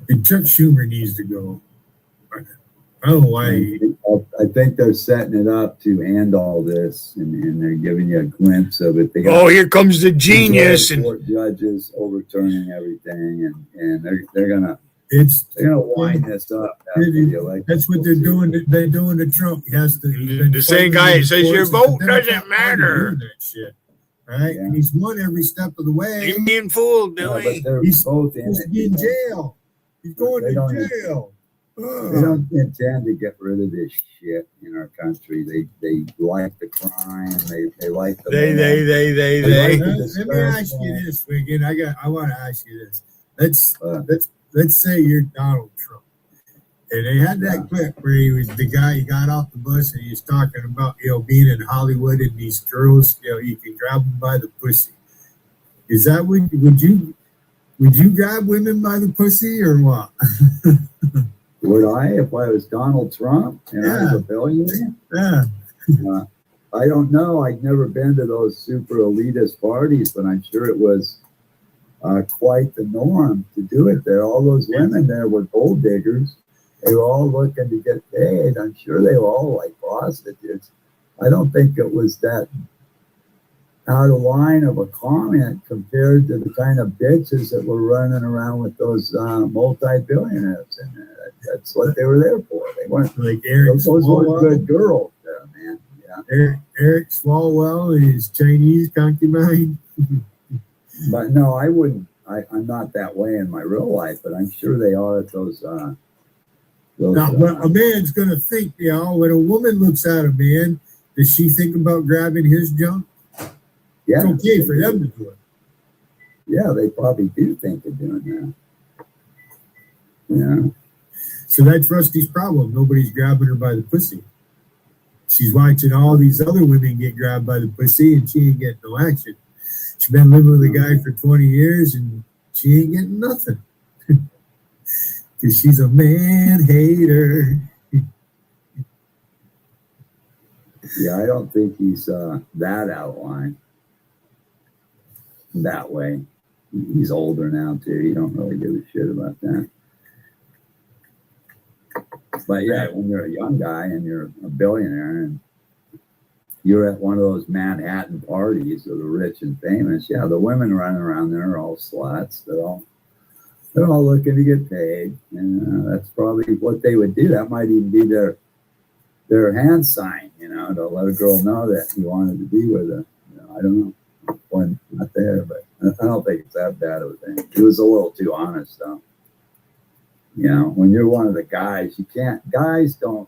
A: And Chuck Schumer needs to go. I don't know why.
B: I think they're setting it up to end all this, and they're giving you a glimpse of it. They
C: Oh, here comes the genius.
B: court judges overturning everything, and they're gonna wind this up after the election.
A: That's what they're doing. They're doing to Trump. He has to.
C: The same guy says your vote doesn't matter.
A: That shit, right?
B: Yeah.
A: And he's won every step of the way.
C: You're being fooled,
B: Yeah,
C: Billy.
B: but they're
A: He's
B: both in
A: supposed to
B: it.
A: be in jail. He's going
B: They don't-
A: to jail.
B: They don't intend to get rid of this shit in our country. They like the crime. They like the
C: They.
A: Let me ask you this, Wiggin. I want to ask you this. Let's say you're Donald Trump, and they had that clip where he got off the bus and he was talking about being in Hollywood and these girls, you can grab them by the pussy. Is that would you grab women by the pussy or what?
B: Would I, if I was Donald Trump and I was a billionaire?
A: Yeah.
B: I don't know. I'd never been to those super elitist parties, but I'm sure it was quite the norm to do it there. All those women there were gold diggers. They were all looking to get paid. I'm sure they were all like prostitutes. I don't think it was that out of line of a comment compared to the kind of bitches that were running around with those multi-billionaires in there. That's what they were there for. They weren't
A: Like Eric
B: those were
A: Swalwell.
B: good girls there, man. Yeah.
A: Eric Swalwell and his Chinese concubine.
B: But no, I wouldn't. I'm not that way in my real life, but I'm sure they are at those.
A: Now, what a man's going to think, when a woman looks at a man, does she think about grabbing his junk?
B: yeah,
A: It's okay for them to do it.
B: Yeah, they probably do think of doing that. Yeah.
A: So that's Rusty's problem. Nobody's grabbing her by the pussy. She's watching all these other women get grabbed by the pussy and she ain't getting no action. She's been living with a guy for 20 years and she ain't getting nothing. Because she's a man hater.
B: Yeah, I don't think he's that outline that way. He's older now too. He don't really give a shit about that. But yeah, when you're a young guy and you're a billionaire and you're at one of those Manhattan parties of the rich and famous, yeah, the women running around there are all sluts. They're all looking to get paid, and that's probably what they would do. That might even be their hand sign, to let a girl know that he wanted to be with her. I don't know. One not there, but I don't think it's that bad of a thing. It was a little too honest, though. When you're one of the guys, guys don't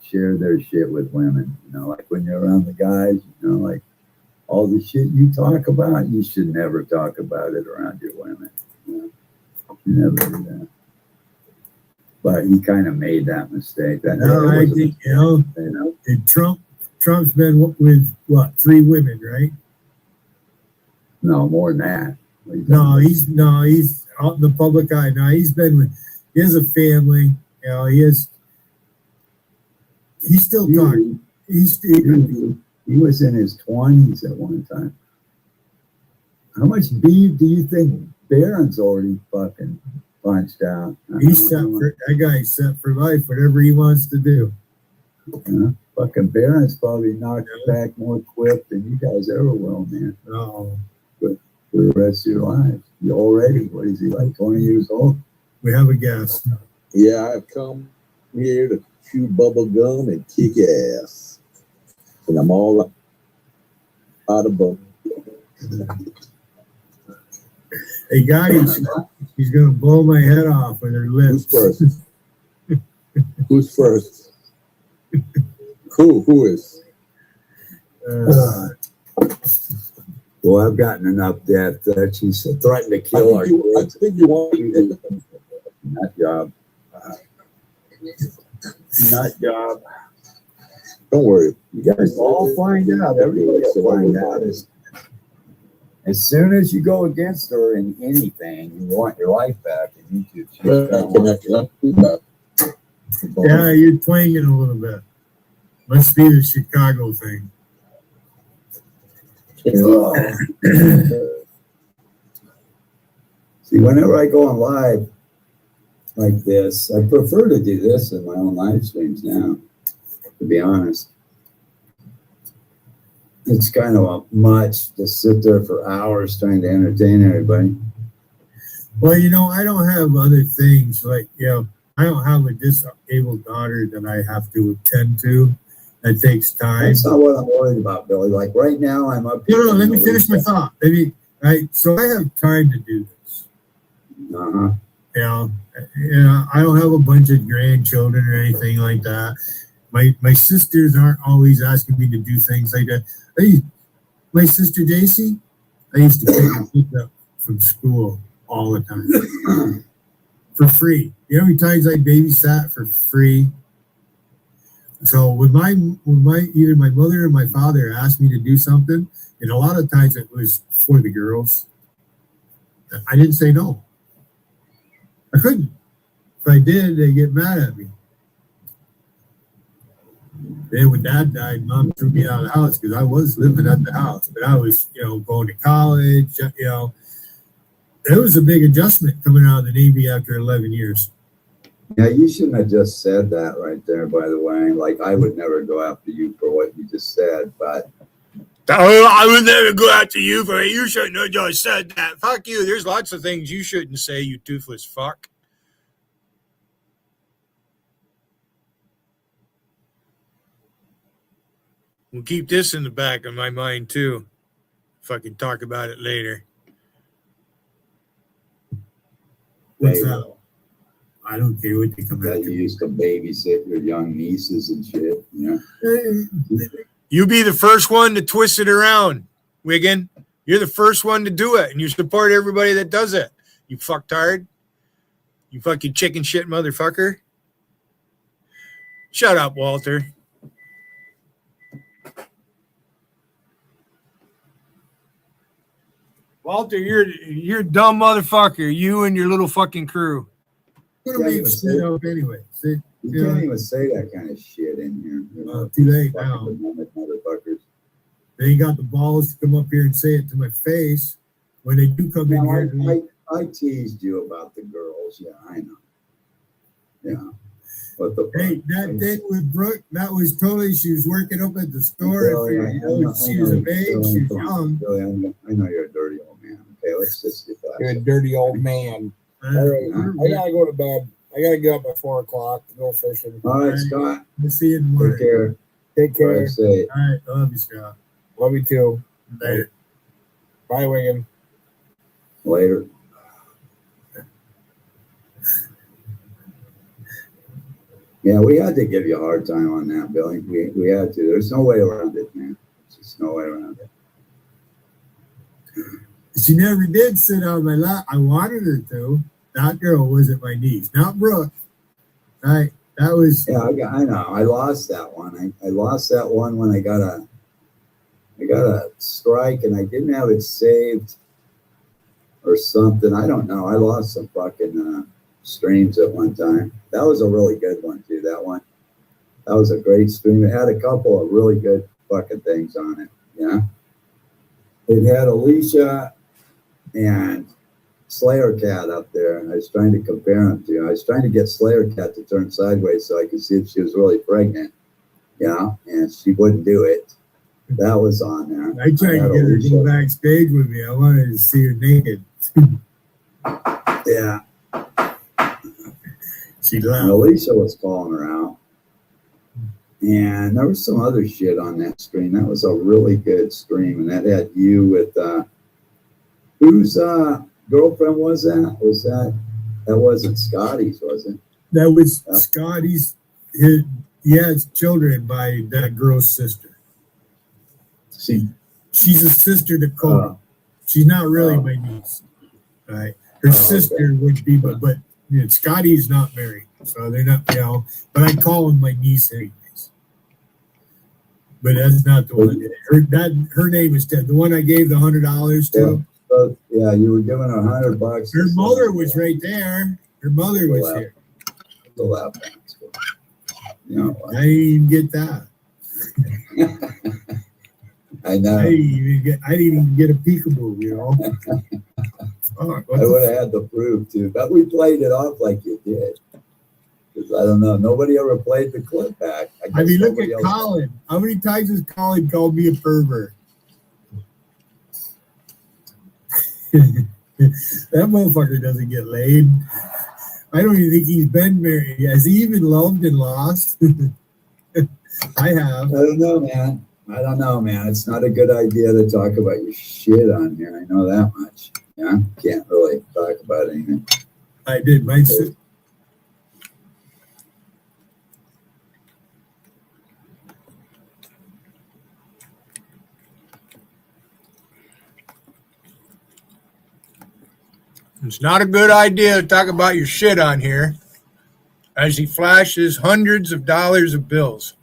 B: share their shit with women. Like when you're around the guys, like all the shit you talk about, you should never talk about it around your women. You never do that. But he kind of made that mistake.
A: I think, and Trump's been with what, 3 women, right?
B: No, more than that.
A: He's out in the public eye. Now he has a family. He's still talking.
B: He was in his 20s at one time. How much beef do you think Barron's already fucking punched out?
A: That guy's set for life, whatever he wants to do.
B: Fucking Barron's probably knocked back more quick than you guys ever will, man.
A: Oh,
B: For the rest of your lives. You already, what is he, like 20 years old?
A: we have a guest.
G: Yeah, I've come here to chew bubble gum and kick ass. And I'm all Audible.
A: Hey, Gotti, she's gonna blow my head off with her lips.
G: Who's first? Who's first? Who is?
B: Well, I've gotten enough death that she's threatened to
G: I
B: kill our
G: think
B: kids.
G: you want
B: Nut job. Nut job.
G: Don't worry. You guys
B: All find out. Everybody will find out. As soon as you go against her in anything, you want your life back, and you should.
A: Yeah, you're twanging a little bit. Must be the Chicago thing.
B: See, whenever I go on live like this, I prefer to do this in my own live streams now, to be honest. It's kind of much to sit there for hours trying to entertain everybody.
A: Well, I don't have other things like, I don't have a disabled daughter that I have to attend to. That takes time.
B: That's not what I'm worried about, Billy. Like right now, I'm up here.
A: No, let me finish my thought. So I have time to do this.
B: Uh-huh.
A: I don't have a bunch of grandchildren or anything like that. My sisters aren't always asking me to do things like that. My sister Daisy, I used to pick her kids up from school all the time for free. You know how many times I babysat for free? So when either my mother or my father asked me to do something, and a lot of times it was for the girls, I didn't say no. I couldn't. If I did, they'd get mad at me. Then when Dad died, Mom threw me out of the house because I was living at the house, but I was, going to college. It was a big adjustment coming out of the Navy after 11 years.
B: Yeah, you shouldn't have just said that right there, by the way. Like, I would never go after you for what you just said, but.
C: I would never go after you for it. You shouldn't have just said that. Fuck you. There's lots of things you shouldn't say, you toothless fuck. We'll keep this in the back of my mind, too. If I can talk about it later.
A: What's that? I don't care what they come
B: That
A: after
B: you
A: me.
B: used to babysit your young nieces and shit,
C: You be the first one to twist it around, Wiggin. You're the first one to do it, and you support everybody that does it. You fucktard. You fucking chicken shit motherfucker. Shut up, Walter. Walter, you're a dumb motherfucker. You and your little fucking crew.
A: What do we sit up anyway?
B: You can't even say that kind of shit in here.
A: Too late now.
B: Motherfuckers.
A: They ain't got the balls to come up here and say it to my face when they do come in here.
B: I teased you about the girls. Yeah, I know. Yeah. What the
A: Hey, that thing with Brooke, that was totally, she was working up at the store. She was a babe, she was young.
B: Billy, I know you're a dirty old man. Okay, let's just get that.
E: You're a dirty old man. All right, I gotta go to bed. I gotta get up at 4 o'clock to go fishing.
B: All right, Scott.
A: We'll see you in the morning.
B: Take care.
E: Take care.
B: Drive safe.
A: All right, I love you, Scott.
E: Love you too.
A: Later.
E: Bye, Wiggin.
B: Later. Yeah, we had to give you a hard time on that, Billy. We had to. There's no way around it, man. There's just no way around it.
A: She never did sit on my lap. I wanted her to. That girl wasn't my niece, not Brooke. Right? That was.
B: Yeah, I know. I lost that one. I lost that one when I got a strike and I didn't have it saved or something. I don't know. I lost some fucking streams at one time. That was a really good one too. That one. That was a great stream. It had a couple of really good fucking things on it. Yeah. It had Alicia and Slayer Cat up there, and I was trying to compare them to. I was trying to get Slayer Cat to turn sideways so I could see if she was really pregnant. Yeah, and she wouldn't do it. That was on there.
A: I tried to get her to go backstage with me. I wanted to see her naked.
B: Yeah.
A: She
B: And
A: laughed.
B: Alicia was calling her out. And there was some other shit on that stream. That was a really good stream. And that had you with, whose girlfriend was that? That wasn't Scotty's, was it?
A: That was Scotty's. He has children by that girl's sister. She's a sister to Cody. She's not really my niece. Right? Her sister would be, but you know, Scotty's not married, so they're not. You know, but I call him my niece anyways. But that's not the one. Her name is Ted. The one I gave the $100 to.
B: Yeah, you were giving her $100.
A: Her mother was right there. Her mother was here.
B: The lap dance. You know,
A: I didn't even get that.
B: I know.
A: I didn't even get a peekaboo, you know.
B: I would have had the proof too, but we played it off like you did. Because I don't know, nobody ever played the clip back.
A: I mean, look at Colin. How many times has Colin called me a pervert? That motherfucker doesn't get laid. I don't even think he's been married. Has he even loved and lost? I have.
B: I don't know, man. It's not a good idea to talk about your shit on here. I know that much. Yeah, can't really talk about anything.
A: I did. My sister.
C: It's not a good idea to talk about your shit on here as he flashes hundreds of dollars of bills.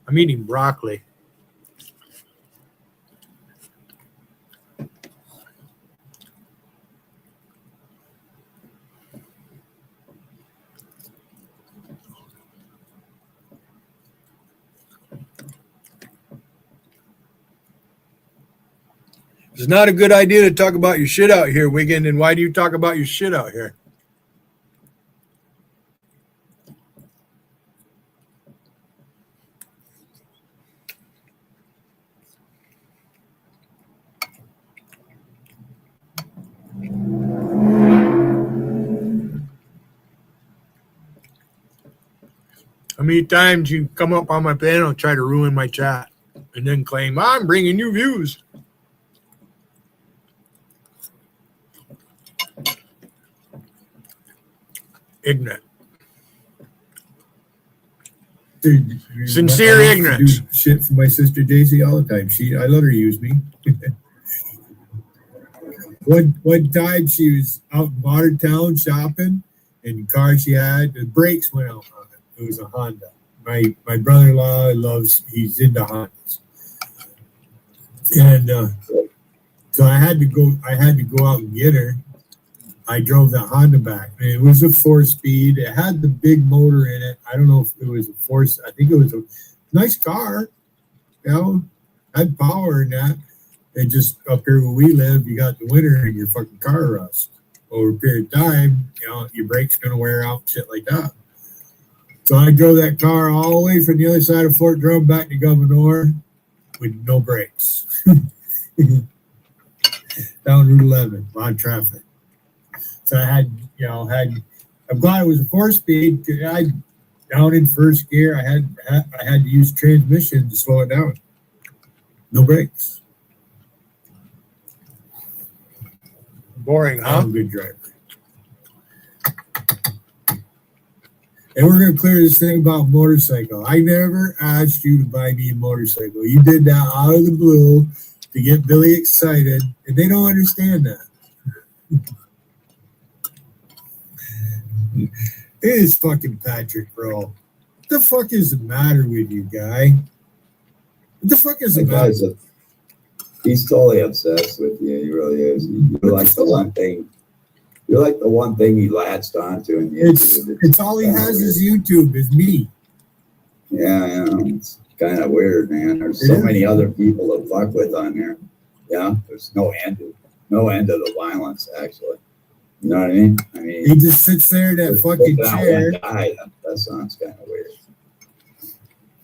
C: I'm eating broccoli. It's not a good idea to talk about your shit out here, Wiggin. And why do you talk about your shit out here? How many times you come up on my panel and try to ruin my chat and then claim, I'm bringing you views? Ignorant.
A: Dude,
C: Sincere
A: I
C: ignorance.
A: do shit for my sister Daisy all the time. I let her use me. One time she was out in Watertown shopping, and the car she had, the brakes went out on it. It was a Honda. My brother-in-law he's into Hondas. And so I had to go out and get her. I drove the Honda back. And it was a 4-speed. It had the big motor in it. I don't know if it was a 4. I think it was a nice car. You know, had power in that. And just up here where we live, you got the winter and your fucking car rust. Over a period of time, you know, your brake's gonna wear out, shit like that. So I drove that car all the way from the other side of Fort Drum back to Governor with no brakes. Down Route 11, a lot of traffic. So I had, I'm glad it was a 4-speed. Down in first gear, I had to use transmission to slow it down. No brakes.
C: Boring, huh?
A: I'm a good driver. And we're going to clear this thing about motorcycle. I never asked you to buy me a motorcycle. You did that out of the blue to get Billy excited, and they don't understand that. It is fucking Patrick, bro. What the fuck is the matter with you, guy? What the fuck is the matter?
B: He's totally obsessed with you. He really is. You're like the one thing. You're like the one thing he latched onto in YouTube.
A: It's all he has is YouTube, is me.
B: Yeah, it's kind of weird, man. There's so many other people to fuck with on there. Yeah, there's no end to the violence, actually. You know what I mean?
A: He just sits there in that fucking chair.
B: That sounds kind of weird.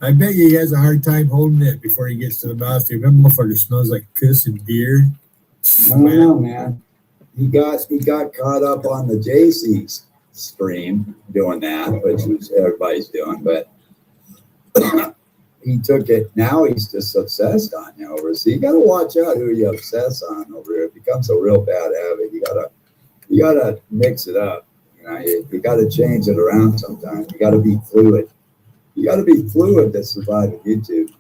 A: I bet you he has a hard time holding it before he gets to the mouth. That motherfucker smells like piss and beer.
B: I don't know, man. He got caught up on the JC's stream doing that, which was everybody's doing, but he took it. Now he's just obsessed on you over. So you got to watch out who you obsess on over here. It becomes a real bad habit. You gotta mix it up. You got to change it around sometimes. You got to be fluid. You got to be fluid to survive at YouTube.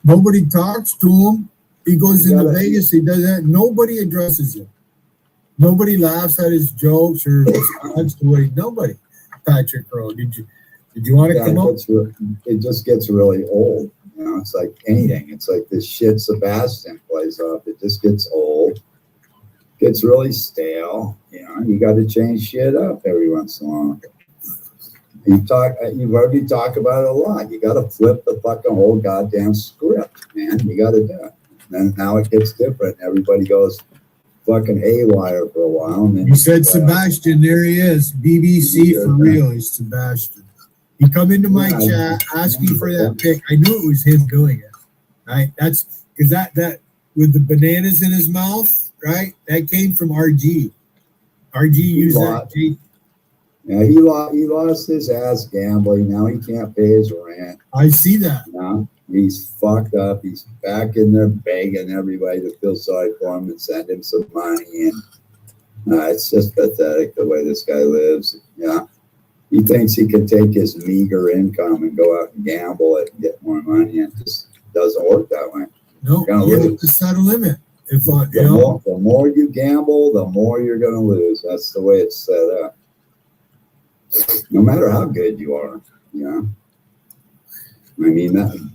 A: Nobody talks to him. He goes into
B: gotta-
A: Vegas. He does that. Nobody addresses him. Nobody laughs at his jokes or responds to what. Nobody. Patrick Crow, did you want to come up?
B: It just gets really old. It's like anything. It's like this shit Sebastian plays off. It just gets old. Gets really stale. You got to change shit up every once in a while. You've already talked about it a lot. You got to flip the fucking whole goddamn script, man. You got to do it. And now it gets different. Everybody goes fucking haywire for a while. And then
A: You said Sebastian. There he is. BBC for real. He's Sebastian. He come into my chat asking for that pic. I knew it was him doing it. Right? That's because that with the bananas in his mouth. Right? That came from RG. RG used that.
B: Yeah, he lost his ass gambling. Now he can't pay his rent.
A: I see that.
B: Now he's fucked up. He's back in there begging everybody to feel sorry for him and send him some money. And it's just pathetic the way this guy lives. He thinks he can take his meager income and go out and gamble it and get more money. And it just doesn't work that way.
A: No, you have to set a limit.
B: The more you gamble, the more you're going to lose. That's the way it's set up. No matter how good you are, I mean,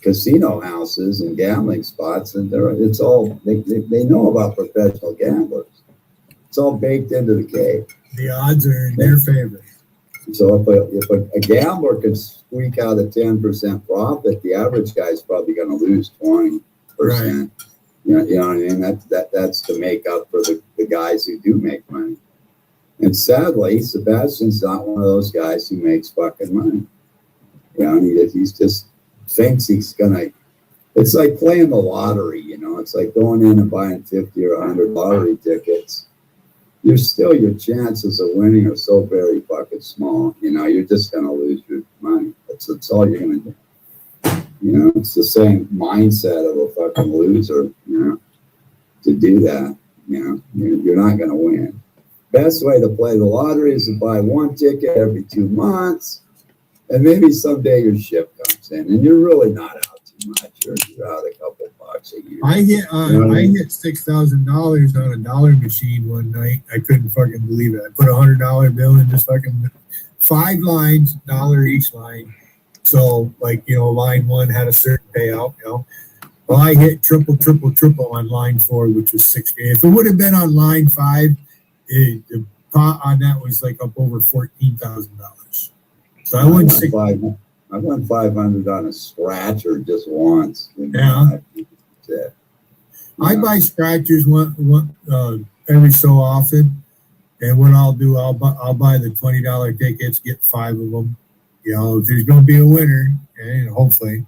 B: casino houses and gambling spots, and it's all they know about professional gamblers. It's all baked into the cake.
A: The odds are in their favor.
B: So if a gambler can squeak out a 10% profit, the average guy's probably going to lose 20%.
A: Right.
B: You know what I mean? That's to make up for the guys who do make money. And sadly, Sebastian's not one of those guys who makes fucking money. He's just thinks he's gonna. It's like playing the lottery. It's like going in and buying 50 or 100 lottery tickets. Your chances of winning are so very fucking small. You're just gonna lose your money. That's all you're gonna do. It's the same mindset of a fucking loser. To do that, you're not gonna win. Best way to play the lottery is to buy one ticket every 2 months, and maybe someday your ship comes in, and you're really not out too much. You're out a couple bucks a year.
A: I hit $6,000 on a dollar machine one night. I couldn't fucking believe it. I put $100 bill in just fucking 5 lines, $1 each line. So line 1 had a certain payout. Well, I hit triple on line 4, which was $6,000. If it would have been on line 5. The pot on that was like up over $14,000. So I won
B: I won 500 on a scratcher just once.
A: Yeah. I buy scratchers every so often, and what I'll do, I'll buy the $20 tickets, get 5 of them. If there's going to be a winner, and hopefully.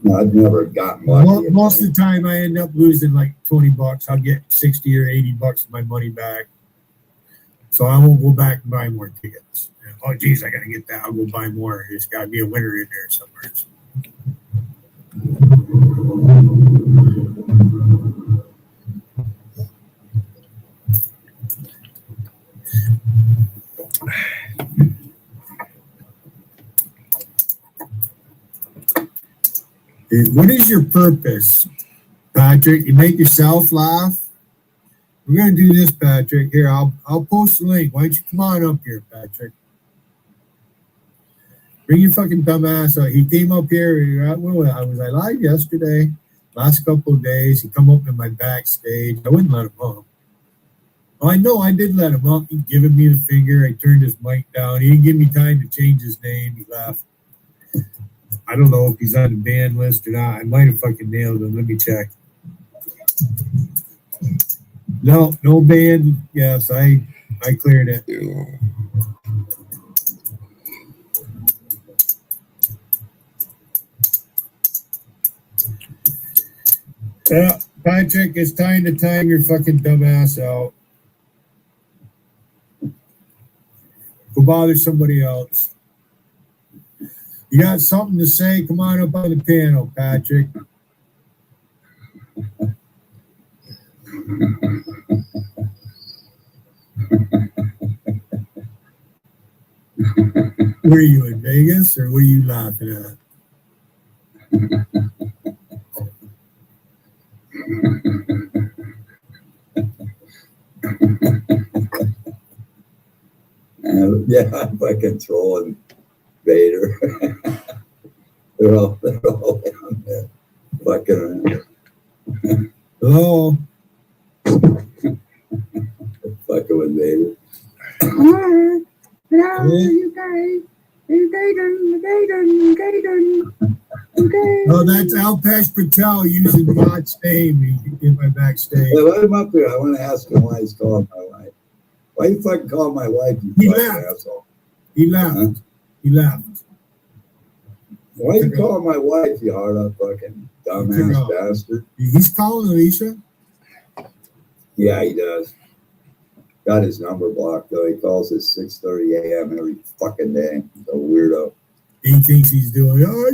B: I've never gotten lucky.
A: Most of the time, I end up losing like $20. I'll get $60 or $80 of my money back. So I won't go back and buy more tickets. Oh, geez, I got to get that. I'll go buy more. There's got to be a winner in there somewhere. What is your purpose, Patrick? You make yourself laugh? We're going to do this, Patrick. Here, I'll post the link. Why don't you come on up here, Patrick? Bring your fucking dumb ass out. He came up here. I was live yesterday. Last couple of days, he come up in my backstage. I wouldn't let him up. Oh, I know I did let him up. He giving me the finger. I turned his mic down. He didn't give me time to change his name. He left. I don't know if he's on the ban list or not. I might have fucking nailed him. Let me check. No ban. Yes, I cleared it. Yeah, Patrick, it's time to time your fucking dumb ass out. Go bother somebody else. You got something to say? Come on up on the panel, Patrick. Were you in Vegas or were you laughing at?
B: Yeah, I'm fucking trolling Vader. they're all down there fucking around.
A: Hello?
B: Fucking with Vader.
A: Hello,
B: you guys.
A: Oh, that's Alpesh Patel using Bot's name in my backstage.
B: Hey, let him up here. I want to ask him why he's calling my wife. Why you fucking call my wife, you
A: He
B: fucking
A: left.
B: asshole?
A: He left.
B: Huh?
A: He left.
B: Why you calling my wife, you hard up fucking dumbass bastard?
A: He's calling Alicia.
B: Yeah, he does. Got his number blocked though. He calls at 6:30 a.m. every fucking day. He's a weirdo.
A: He thinks he's doing, oh, I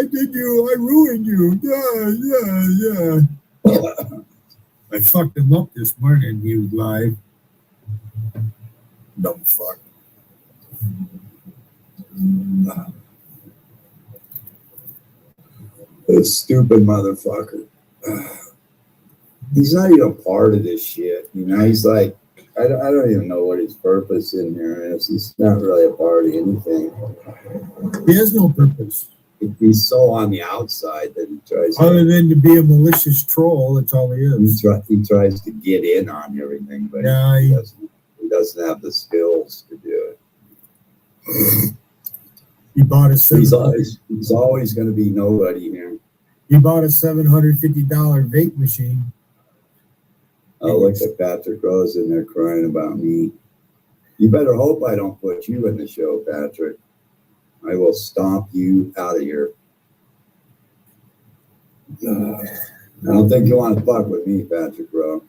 A: did you, I ruined you. Yeah. I fucked him up this morning. He was live. Dumb fuck.
B: This stupid motherfucker. He's not even part of this shit. You know, he's like, I don't even know what his purpose in here is. He's not really a part of anything.
A: He has no purpose.
B: He's so on the outside that he tries
A: Other than to be a malicious troll, that's all he is.
B: he tries to get in on everything, but
A: Yeah,
B: he doesn't have the skills to do it.
A: He bought a
B: He's always going to be nobody here.
A: He bought a $750 vape machine.
B: Oh, look at Patrick Rose in there crying about me. You better hope I don't put you in the show, Patrick. I will stomp you out of here. I don't think you want to fuck with me, Patrick Rose.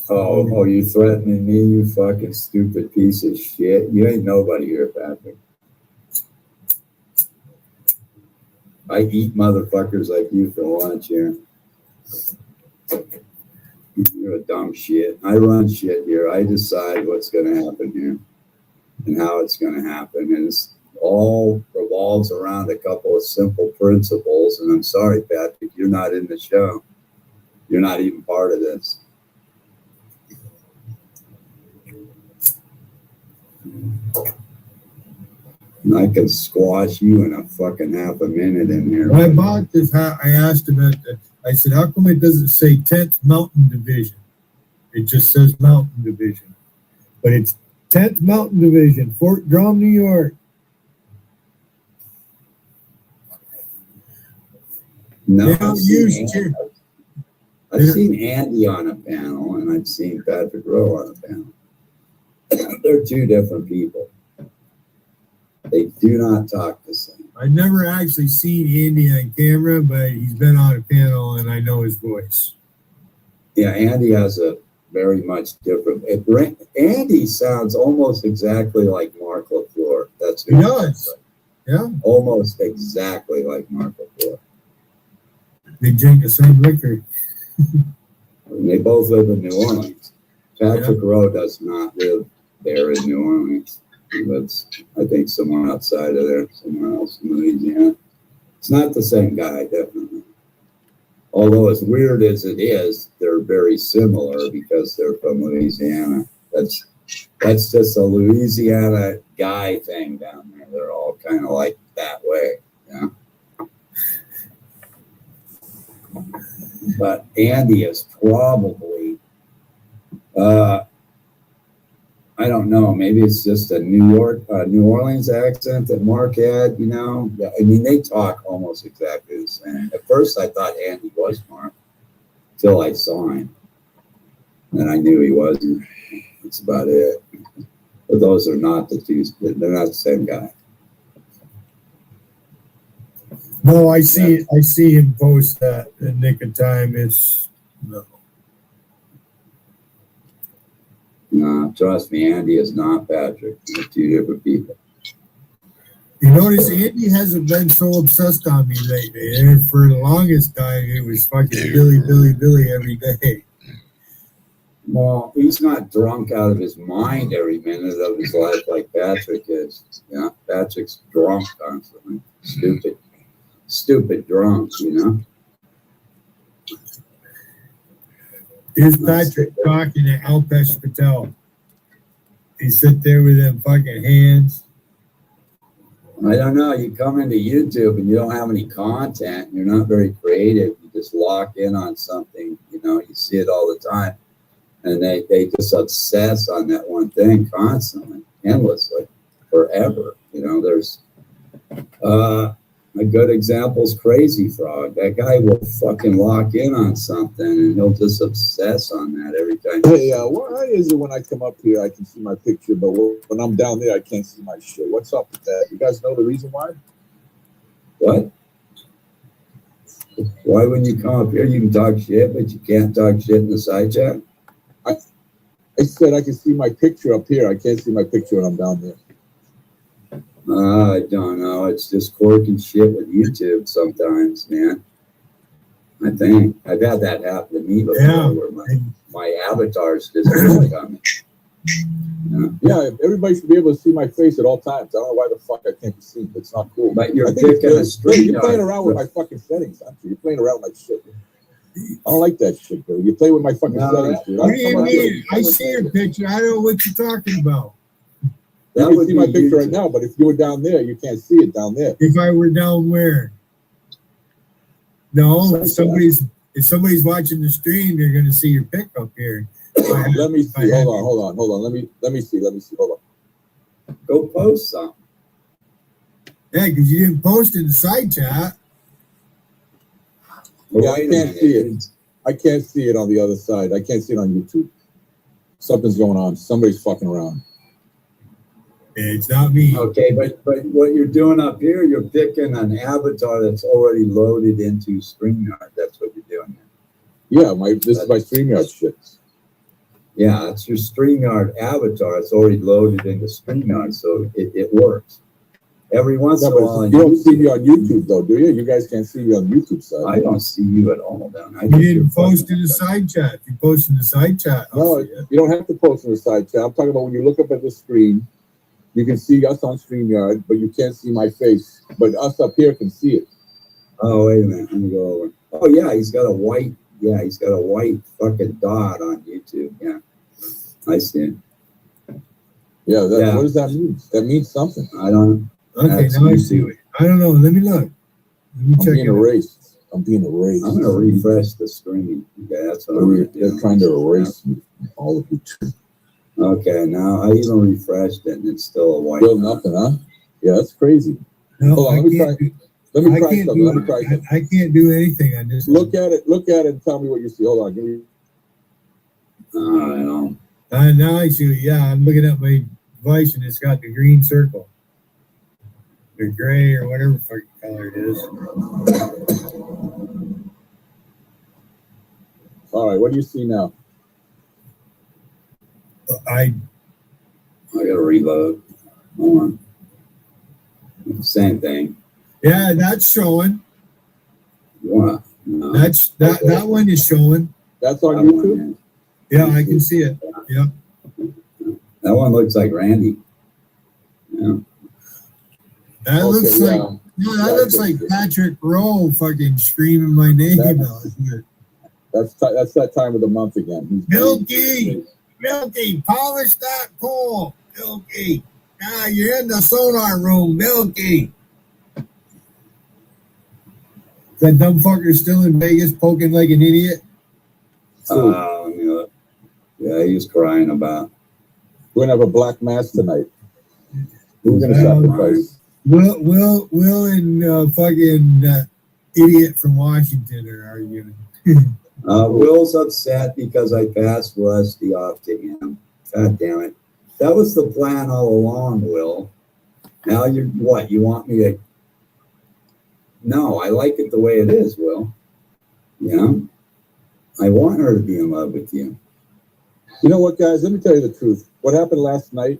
B: Oh, you threatening me, you fucking stupid piece of shit. You ain't nobody here, Patrick. I eat motherfuckers like you for lunch here. You're a dumb shit. I run shit here. I decide what's going to happen here and how it's going to happen. And it's all revolves around a couple of simple principles. And I'm sorry, Patrick, you're not in the show. You're not even part of this. And I can squash you in a fucking half a minute in here.
A: When I bought this hat, I asked him I said, how come it doesn't say 10th Mountain Division? It just says Mountain Division. But it's 10th Mountain Division, Fort Drum, New York.
B: No,
A: They don't use
B: I've seen Andy on a panel and I've seen Patrick Rowe on a panel. They're two different people. They do not talk the same.
A: I've never actually seen Andy on camera, but he's been on a panel and I know his voice.
B: Yeah, Andy has a very much different. Andy sounds almost exactly like Mark LaFleur. That's who
A: He does. Yeah.
B: Almost exactly like Mark LaFleur.
A: They drink the same liquor.
B: And they both live in New Orleans. Patrick Rowe does not live there in New Orleans. He lives, I think, somewhere outside of there, somewhere else in Louisiana. It's not the same guy, definitely. Although as weird as it is, they're very similar because they're from Louisiana. That's just a Louisiana guy thing down there. They're all kind of like that way, yeah. But Andy is probably, I don't know, maybe it's just a New Orleans accent that Mark had, you know. I mean, they talk almost exactly the same. At first, I thought Andy was Mark until I saw him. And I knew he wasn't. That's about it. But those are not the two, they're not the same guy.
A: No, I see him post that in Nick of Time. It's no.
B: No, trust me, Andy is not Patrick. They're two different people.
A: You notice Andy hasn't been so obsessed on me lately. And for the longest time, it was fucking Billy every day.
B: Well, he's not drunk out of his mind every minute of his life like Patrick is. Yeah, Patrick's drunk constantly. Stupid drunk, you know?
A: Here's Patrick talking to Alpesh Patel. He sit there with them fucking hands.
B: I don't know. You come into YouTube and you don't have any content. You're not very creative. You just lock in on something. You know, you see it all the time. And they just obsess on that one thing constantly, endlessly, forever. You know, there's a good example is Crazy Frog. That guy will fucking lock in on something and he'll just obsess on that every time.
G: Hey, why is it when I come up here I can see my picture, but when I'm down there I can't see my shit? What's up with that? You guys know the reason why?
B: What? Why when you come up here you can talk shit, but you can't talk shit in the side chat?
G: I said I can see my picture up here. I can't see my picture when I'm down there.
B: I don't know. It's just quirky shit with YouTube sometimes, man. I think I've had that happen to me before, where my avatar's just coming.
G: Yeah, everybody should be able to see my face at all times. I don't know why the fuck I can't be seen. It's not cool.
B: But you're
G: I think
B: picking a stream.
G: you're playing around with my fucking settings, aren't you? You're playing around with my shit. I don't like that shit, dude. You play with my fucking settings, dude.
A: What do you mean? I see your picture. I don't know what you're talking about.
G: You can see my picture right now, but if you were down there, you can't see it down there.
A: If I were down where? No, if somebody's watching the stream, they're gonna see your pic up here.
G: Let me see. Hold on. Let me see. Hold on.
B: Go post something.
A: Yeah, because you didn't post in the side chat.
G: Yeah, I can't see it. I can't see it on the other side. I can't see it on YouTube. Something's going on. Somebody's fucking around.
A: It's not me.
B: Okay, but what you're doing up here, you're picking an avatar that's already loaded into StreamYard. That's what you're doing.
G: Yeah, this is my StreamYard shit.
B: Yeah, it's your StreamYard avatar. It's already loaded into StreamYard, so it works. Every once in a while.
G: You don't see me on YouTube, though, do you? You guys can't see me on YouTube side.
B: I don't see you at all, down.
A: You didn't post in the side chat. If you post in the side chat,
G: no, you don't have to post in the side chat. I'm talking about when you look up at the screen, you can see us on StreamYard, but you can't see my face. But us up here can see it.
B: Oh, wait a minute. Let me go over. Oh, yeah, he's got a white fucking dot on YouTube. Yeah, I see it.
G: Yeah, what does that mean? That means something.
B: I don't.
A: Okay, now I see it. I don't know. Let me look. Let me check.
G: I'm being erased. I'm going to
B: refresh the screen. Okay, that's what
G: They're trying to erase me from all of you too.
B: Okay, now I even refreshed it and it's still a white.
G: Still nothing, huh? Yeah, that's crazy.
A: No,
G: hold on, let me try something.
A: I can't do anything on this.
G: Look at it and tell me what you see. Hold on, give me.
B: I don't know.
A: Now I see. Yeah, I'm looking at my device and it's got the green circle, the gray or whatever fucking color it is.
G: All right, what do you see now?
B: I gotta reload. Hold on. Same thing.
A: Yeah, that's showing.
B: What? No.
A: That one is showing.
G: That's on YouTube?
A: Yeah, I can see it. Yeah.
B: That one looks like Randy. Yeah.
A: That looks like Patrick Rowe fucking screaming my name out here.
G: That's that time of the month again.
A: Milky, polish that pole. Milky. Ah, you're in the sonar room, Milky. That dumb fucker still in Vegas poking like an idiot?
B: Yeah, he was crying about.
G: We're gonna have a black mass tonight. Who's gonna sacrifice?
A: Will and fucking idiot from Washington are arguing.
B: Will's upset because I passed Rusty off to him. God damn it. That was the plan all along, Will. Now you want me to... No, I like it the way it is, Will. Yeah? I want her to be in love with you.
G: You know what, guys? Let me tell you the truth. What happened last night,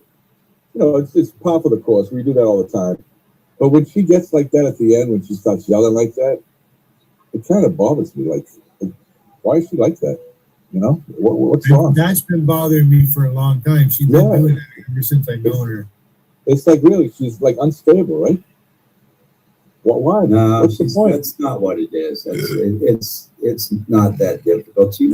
G: it's par for the course. We do that all the time. But when she gets like that at the end, when she starts yelling like that, it kind of bothers me. Like, why is she like that? What's wrong?
A: That's been bothering me for a long time. She's been doing that ever since I've known her.
G: It's like, really, she's like unstable, right? Why?
B: No,
G: What's the point?
B: that's not what it is. It's not that difficult. She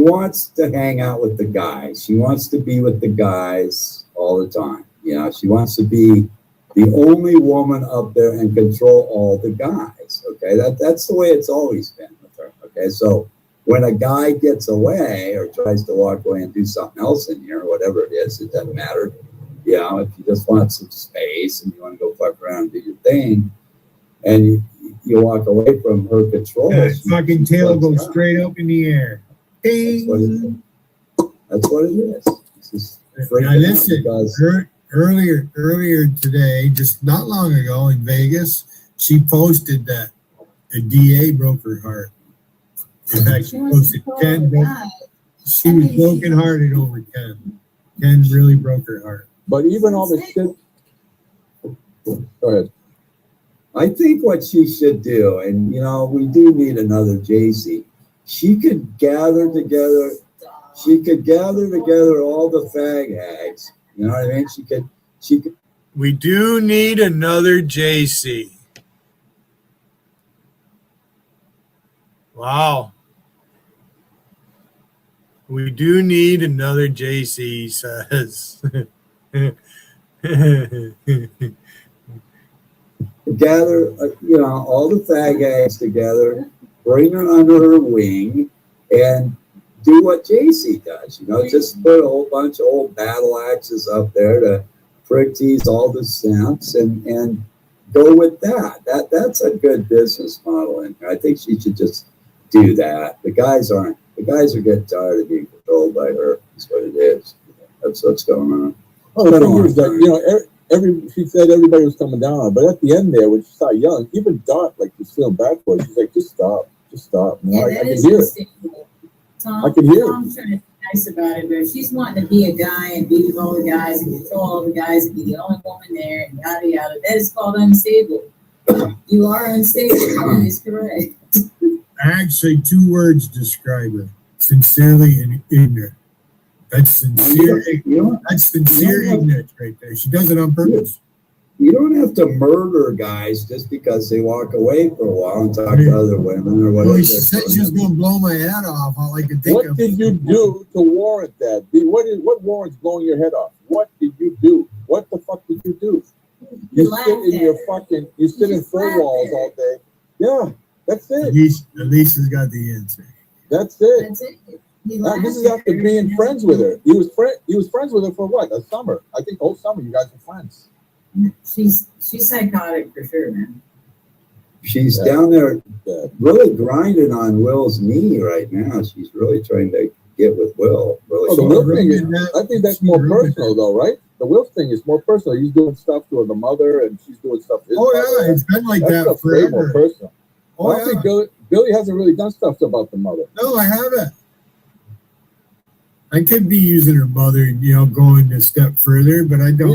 B: wants to hang out with the guys. She wants to be with the guys all the time. She wants to be the only woman up there and control all the guys. Okay, that's the way it's always been with her. Okay, so when a guy gets away or tries to walk away and do something else in here, whatever it is, it doesn't matter. If you just want some space and you want to go fuck around and do your thing, and you walk away from her control,
A: fucking tail goes straight up in the air. Ding.
B: That's what it is.
A: Now listen, earlier today, just not long ago in Vegas, she posted that the DA broke her heart. In fact, she posted 10. She was brokenhearted over Ken. Ken really broke her heart.
G: But even all the shit. Go ahead.
B: I think what she should do, and we do need another JC. She could gather together. She could gather together all the fag hags. You know what I mean? She could.
C: We do need another JC. Wow. We do need another JC, he says.
B: Gather, all the fag hags together, bring her under her wing, and do what JC does. Just put a whole bunch of old battle axes up there to prick tease all the simps and go with that. That's a good business model, and I think she should just do that. The guys are getting tired of being controlled by her. That's what it is. That's what's going on.
G: Oh, the thing is that, she said everybody was coming down on her, but at the end there, when she started yelling, even Dot, like, was feeling bad for her. She's like, just stop. I can hear it. I can hear
D: Tom's trying to be nice about it, but she's wanting to be a guy and be with all the guys and control all the guys and be the only woman there and yada yada. That is called unstable. You are unstable. That is correct.
A: Actually, 2 words describe her: sincerely and ignorant. That's sincere. That's sincere ignorance right there. She does it on purpose.
B: You don't have to murder guys just because they walk away for a while and talk to other women or whatever.
A: Well, she said she was going to blow my head off. All I could think of.
G: What did you do to warrant that? What warrants blowing your head off? What did you do? What the fuck did you do? You sit in 4 walls all day. Yeah, that's it.
A: At least he's got the answer.
G: That's it.
D: That's it.
G: This is after being friends with her. He was friends with her for what? A summer. I think the whole summer you guys were friends.
D: She's psychotic for sure, man.
B: She's down there really grinding on Will's knee right now. She's really trying to get with Will. Really.
G: The Will thing is, I think that's more personal though, right? The Will thing is more personal. He's doing stuff to the mother and she's doing stuff to his mother.
A: It's been like that forever.
G: More personal. I think Billy hasn't really done stuff about the mother.
A: No, I haven't. I could be using her mother, going a step further, but I don't.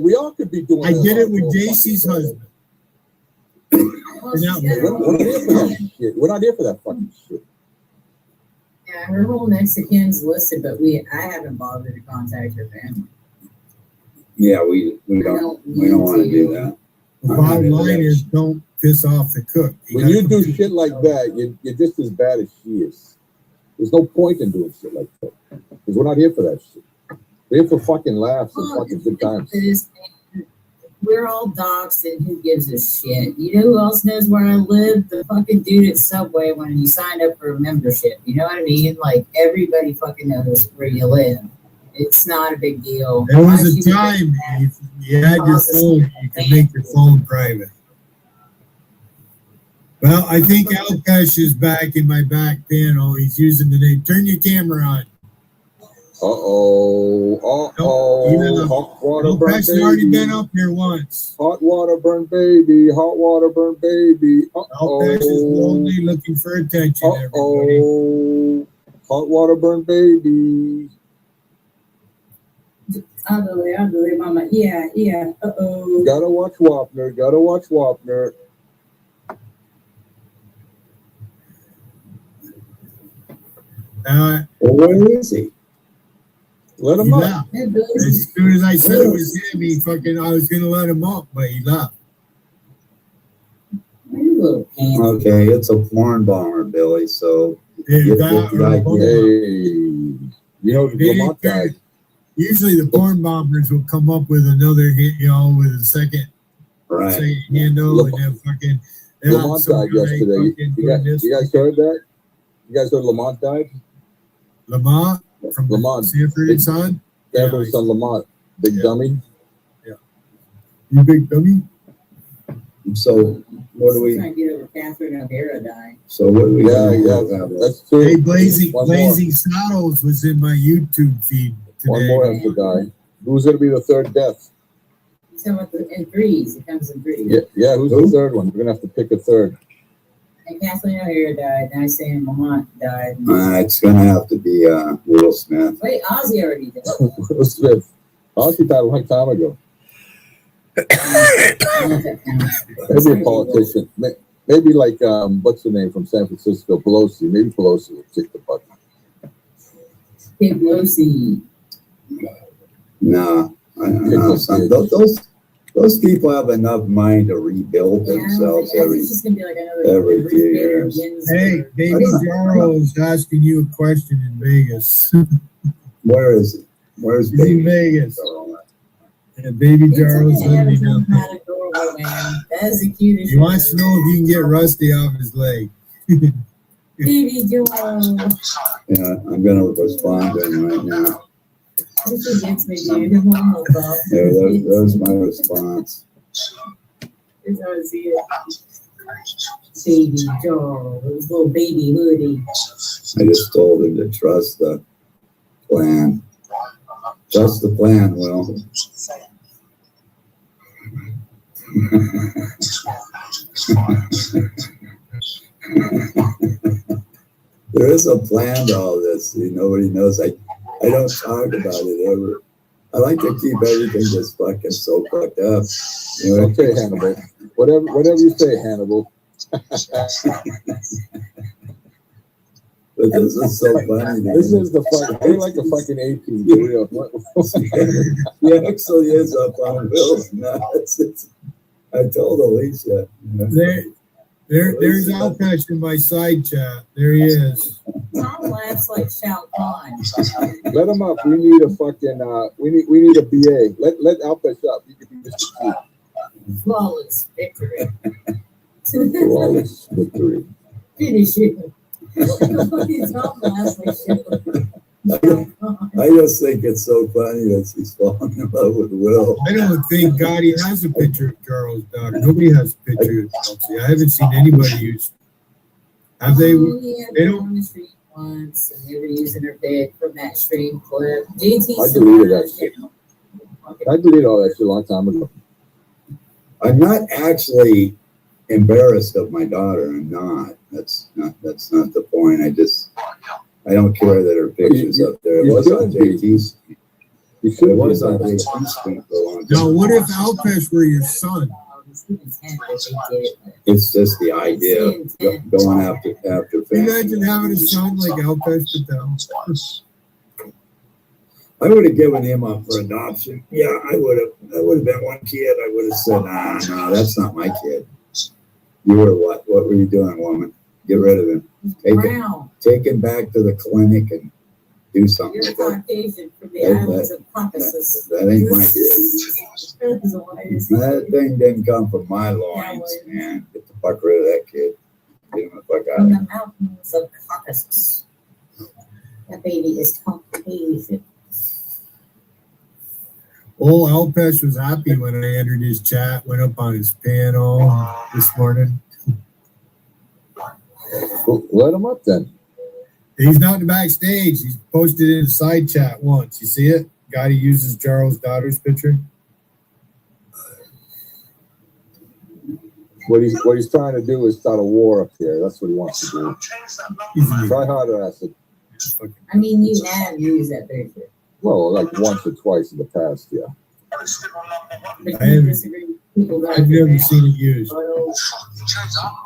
G: We all could be doing.
A: I did it with JC's husband.
G: We're not here for that fucking shit.
D: Yeah, her whole next of kin's listed, but I haven't bothered to contact her family.
B: Yeah, we don't want to do that.
A: The bottom line is, don't piss off the cook.
G: When you do shit like that, you're just as bad as she is. There's no point in doing shit like that. Because we're not here for that shit. We're here for fucking laughs and fucking good times.
D: We're all doxxed and who gives a shit? You know who else knows where I live? The fucking dude at Subway when you signed up for a membership. You know what I mean? Like, everybody fucking knows where you live. It's not a big deal.
A: There was a time you had your phone, you could make your phone private. Well, I think Alpesh is back in my back panel. He's using the name. Turn your camera on.
G: Hot water burn
A: Alpesh has
G: baby.
A: already been up here once.
G: Hot water burn baby. Hot water burn baby.
A: Alpesh is lonely, looking for attention, everybody.
G: Hot water burn baby.
D: Ugly, mama. Yeah. Uh-oh.
G: Gotta watch Wapner.
A: Uh,
B: Well, where is he?
G: Let
A: he
G: him up.
A: left.
D: Hey, Billy.
A: As soon as I said it was him, I was gonna let him up, but he left.
D: You little pansy.
B: Okay, it's a porn bomber, Billy. So
A: Yeah,
B: Get
A: that
B: the idea.
A: or-
G: Hey, you know Lamont died.
A: Usually the porn bombers will come up with another hit, with a second
B: right.
A: handle and then fucking. and
G: Lamont
A: some
G: died
A: guy
G: yesterday.
A: fucking
G: You
A: doing this.
G: guys heard that? You guys heard Lamont died?
A: Lamont from
G: Lamont.
A: Sanford and Son.
G: Sanford son Lamont, big
A: Yeah.
G: dummy.
A: You big dummy.
B: So what do we?
D: Trying to get over Catherine O'Hara dying.
B: So what do we?
G: Yeah. That's two.
A: Hey, Blazing
G: One more.
A: Saddles was in my YouTube feed today.
G: One more has to die. Who's gonna be the third death?
D: He's talking about in threes. It comes in threes.
G: Yeah. Who's the third one? We're gonna have to pick a third.
D: And Kathleen O'Hara died. Now he's saying Lamont died.
B: It's gonna have to be Will Smith.
D: Wait, Ozzy already died.
G: Will Smith. Ozzy died a long time ago.
D: I don't know if that counts.
G: Maybe a politician. Maybe like what's the name from San Francisco? Pelosi. Maybe Pelosi will kick the butt.
D: Big Lucy.
B: No, I don't know. Those people have enough money to rebuild themselves
D: I think
B: every.
D: it's just gonna be like another
B: every few
D: Ruth Bader
B: years.
D: Ginsburg.
A: Hey, Baby Jarl is asking you a question in Vegas.
B: Where is he? Where's
A: He's in
B: baby?
A: Vegas.
B: Girl?
A: And Baby
D: It's
A: Jarl's
D: okay,
A: letting me
D: everything's
A: know.
D: not adorable, man. That's the cutest.
A: He wants to know if you can get Rusty off his leg.
D: Baby Joel.
B: Yeah, I'm gonna respond to him right now.
D: That's what gets me, dude. Him almost off.
B: There, there's my response.
D: Here's how I see it. Baby Joel. His little baby hoodie.
B: I just told him to trust the plan. Trust the plan, Will. There is a plan to all this. Nobody knows. I don't talk about it ever. I like to keep everything just fucking so fucked up.
G: Okay, Hannibal. Whatever you say, Hannibal.
B: But this is so funny.
G: This is the fucking. They like a fucking 18 for real.
B: He actually is up on Will's nuts. I told Alicia.
A: There's Alpesh in my side chat. There he is.
D: Tom laughs like Shao Kahn.
G: Let him up. We need a fucking. We need a BA. Let Alpesh up. You can be Mr.
D: Flawless victory.
G: Flawless victory.
D: Finish it. Tom laughs like Shao Kahn.
B: I just think it's so funny that she's falling in love with Will.
A: I don't think Gotti has a picture of Charles' daughter. Nobody has a picture of Chelsea. I haven't seen anybody use. Have they?
D: Oh, yeah,
A: They
D: they
A: don't.
D: on the street once, and they were using her pic from that stream clip. JT
G: I
D: still
G: deleted
D: has,
G: that shit. I deleted all that shit a long time ago.
B: I'm not actually embarrassed of my daughter. I'm not. That's not the point. I don't care that her picture's up there. It
G: you
B: was on
G: shouldn't be.
B: JT's.
G: You should
B: It
G: be
B: was on
G: embarrassed.
B: JT's screen for a long
A: Now,
B: time.
A: what if Alpesh were your son?
D: It's the intent that they did it with.
B: It's just the idea of
D: It's the intent.
B: going after
A: Can you imagine having a son like Alpesh Patel?
B: I would have given him up for adoption. Yeah, I would have. That would have been one kid. I would have said, no, that's not my kid. You were what? What were you doing, woman? Get rid of him.
D: Brown.
B: Take him back to the clinic and do something
D: You're
B: with that.
D: Caucasian from the
B: That-
D: islands of Caucasus.
B: That ain't my kid. That thing didn't come from my loins, man. Get the fuck rid of that kid. Get him the fuck out
D: From
B: of
D: the
B: here.
D: mountains of Caucasus. That baby is Caucasian.
A: Old Alpesh was happy when I entered his chat, went up on his panel this morning.
G: Well, let him up then.
A: He's not in the backstage. He's posted in a side chat once. You see it? Gotti uses Charles' daughter's picture.
G: What he's trying to do is start a war up here. That's what he wants to do.
A: He's in
G: Try harder, Acid.
D: I mean, you have used that picture.
G: Well, like once or twice in the past, yeah.
D: But
A: I
D: you
A: haven't-
D: disagree with people that
A: I've never seen it used,
D: photos.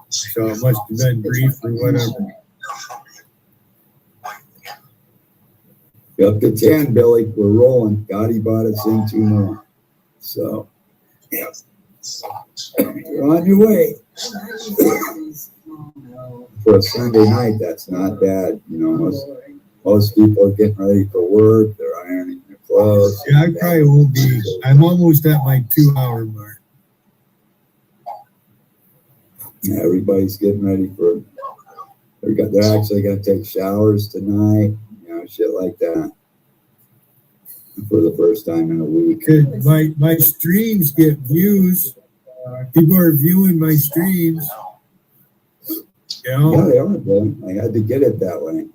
A: so it must have been brief or whatever.
B: You're up to 10, Billy. We're rolling. Gotti bought us in 2 more. So, yeah. You're on your way.
D: Oh, no.
B: For a Sunday night, that's not bad. You know, most people are getting ready for work. They're ironing their clothes.
A: Yeah, I probably will be. I'm almost at my 2-hour mark.
B: Yeah, everybody's getting ready for. They're actually going to take showers tonight. You know, shit like that. For the first time in a week.
A: My streams get views. People are viewing my streams.
B: Yeah,
A: You know?
B: they are, Bill. I had to get it that way.